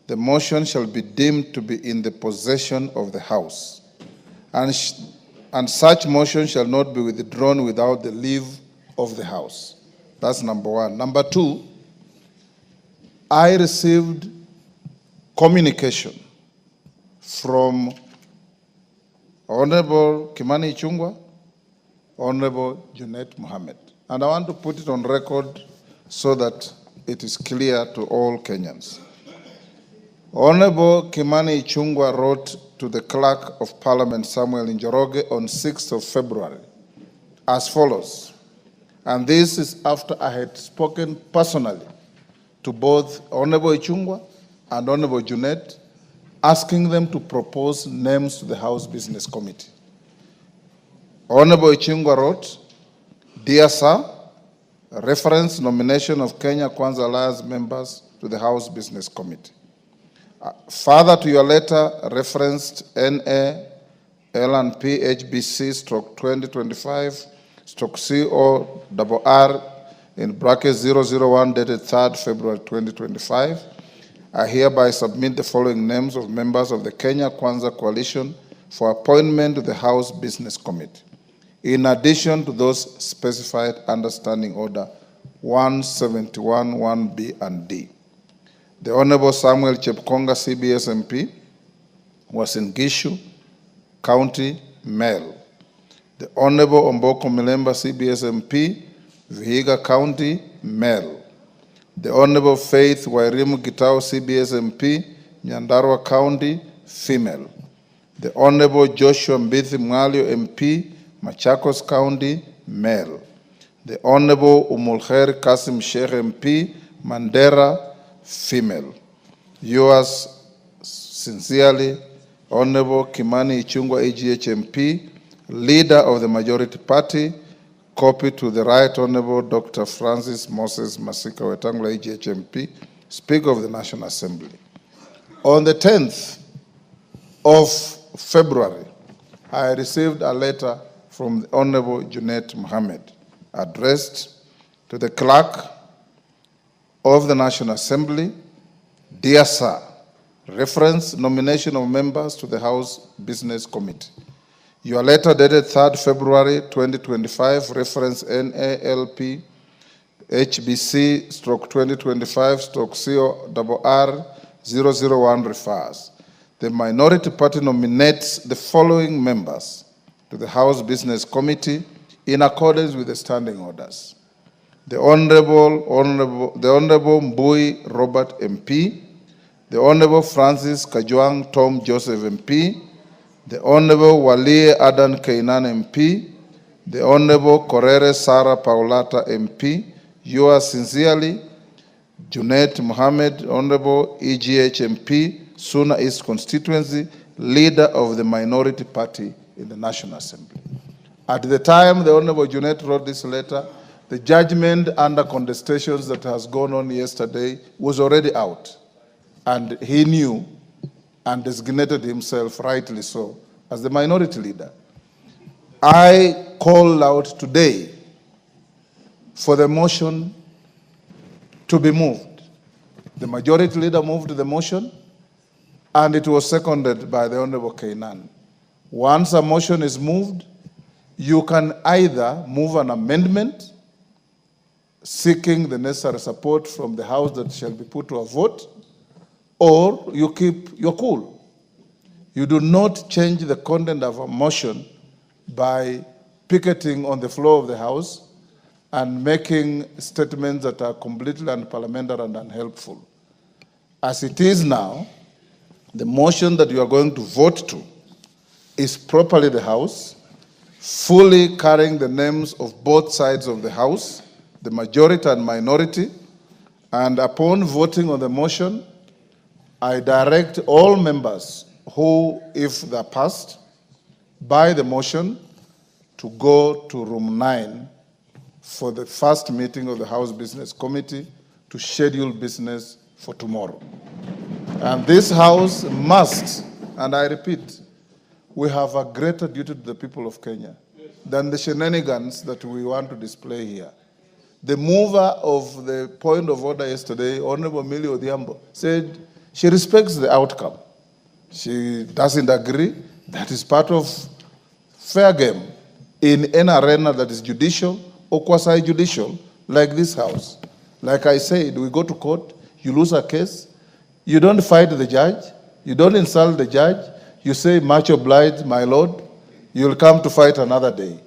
the motion shall be deemed to be in the possession of the House, and such motion shall not be withdrawn without the leave of the House. That's number one. Number two, I received communication from Honorable Kimani Ichung'wah, Honorable Junet Mohammed. And I want to put it on record so that it is clear to all Kenyans. Honorable Kimani Ichung'wah wrote to the Clerk of Parliament, Samuel Njoroge, on 6th of February as follows. And this is after I had spoken personally to both Honorable Ichung'wah and Honorable Junet, asking them to propose names to the House Business Committee. Honorable Ichung'wah wrote, Dear Sir, reference nomination of Kenya Kwanza Alliance members to the House Business Committee. Further to your letter referenced NA L&P HBC stroke 2025 stroke CORR in bracket 001 dated 3rd February 2025, I hereby submit the following names of members of the Kenya Kwanza Coalition for appointment to the House Business Committee, in addition to those specified under Standing Order 171, 1B and D. The Honorable Samuel Chepkonga, CBS MP, was in Gishu County, male. The Honorable Omboko Milemba, CBS MP, Vihiga County, male. The Honorable Faith Wairimu Gitao, CBS MP, Nyandarua County, female. The Honorable Joshua Mbithi Mwalio MP, Machakos County, male. The Honorable Umulkhair Kasim Sheikh MP, Mandera, female. Yours sincerely, Honorable Kimani Ichung'wah, AGH MP, leader of the Majority Party, copy to the Right Honorable Dr. Francis Moses Masika Wetangula, AGH MP, Speaker of the National Assembly. On the 10th of February, I received a letter from the Honorable Junet Mohammed addressed to the Clerk of the National Assembly. Dear Sir, reference nomination of members to the House Business Committee. Your letter dated 3rd February 2025, reference NALP HBC stroke 2025 stroke CORR 001 refers. The Minority Party nominates the following members to the House Business Committee in accordance with the standing orders. The Honorable Mbui Robert MP, the Honorable Francis Kajwang Tom Joseph MP, the Honorable Wali Adan Kainan MP, the Honorable Korere Sarah Paulata MP, yours sincerely, Junet Mohammed, Honorable EGH MP, Suna East Constituency, leader of the Minority Party in the National Assembly. At the time the Honorable Junet wrote this letter, the judgment under contestations that has gone on yesterday was already out. And he knew and designated himself, rightly so, as the minority leader. I call out today for the motion to be moved. The majority leader moved the motion, and it was seconded by the Honorable Kainan. Once a motion is moved, you can either move an amendment seeking the necessary support from the House that shall be put to a vote, or you keep your cool. You do not change the content of a motion by picketing on the floor of the House and making statements that are completely unparliamentary and unhelpful. As it is now, the motion that you are going to vote to is properly the House, fully carrying the names of both sides of the House, the majority and minority, and upon voting on the motion, I direct all members who, if they're passed by the motion, to go to room 9 for the first meeting of the House Business Committee to schedule business for tomorrow. And this House must, and I repeat, we have a greater duty to the people of Kenya than the shenanigans that we want to display here. The mover of the point of order yesterday, Honorable Millie Odhiambo, said she respects the outcome. She doesn't agree. That is part of fair game in an arena that is judicial or quasi-judicial, like this House. Like I said, we go to court, you lose a case, you don't fight the judge, you don't insult the judge, you say, much obliged, my lord, you'll come to fight another day.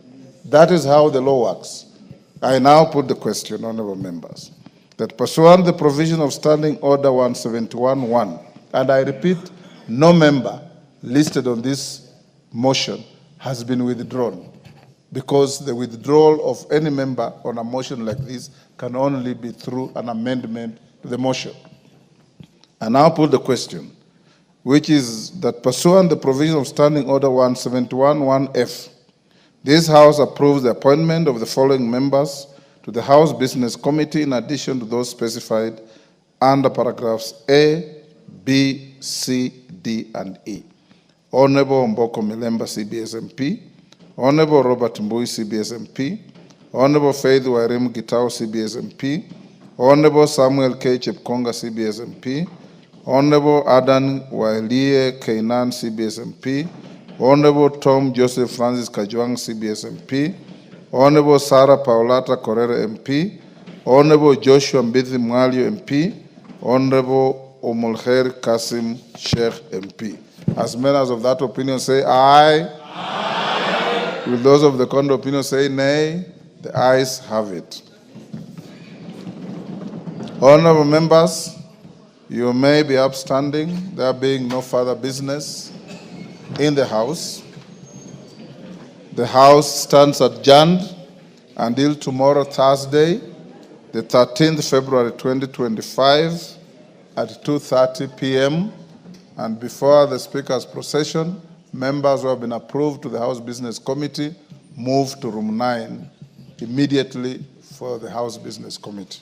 That is how the law works. I now put the question, honorable members, that pursuant the provision of Standing Order 171-1, and I repeat, no member listed on this motion has been withdrawn, because the withdrawal of any member on a motion like this can only be through an amendment to the motion. I now put the question, which is that pursuant the provision of Standing Order 171-1F, this House approves the appointment of the following members to the House Business Committee in addition to those specified under paragraphs A, B, C, D, and E. Honorable Mboko Milemba, CBS MP. Honorable Robert Mbui, CBS MP. Honorable Faith Wairimu Gitau, CBS MP. Honorable Samuel K. Chepkonga, CBS MP. Honorable Adan Wailie Kainan, CBS MP. Honorable Tom Joseph Francis Kajwang, CBS MP. Honorable Sarah Paulata Correra MP. Honorable Joshua Mbithi Mwalio MP. Honorable Omolher Kasim Sheikh MP. As members of that opinion say aye. Aye. Will those of the contrary opinion say nay? The ayes have it. Honorable members, you may be upstanding, there being no further business in the House. The House stands adjourned until tomorrow, Thursday, the 13th February 2025 at 2:30 p.m. And before the Speaker's procession, members who have been approved to the House Business Committee move to room 9 immediately for the House Business Committee.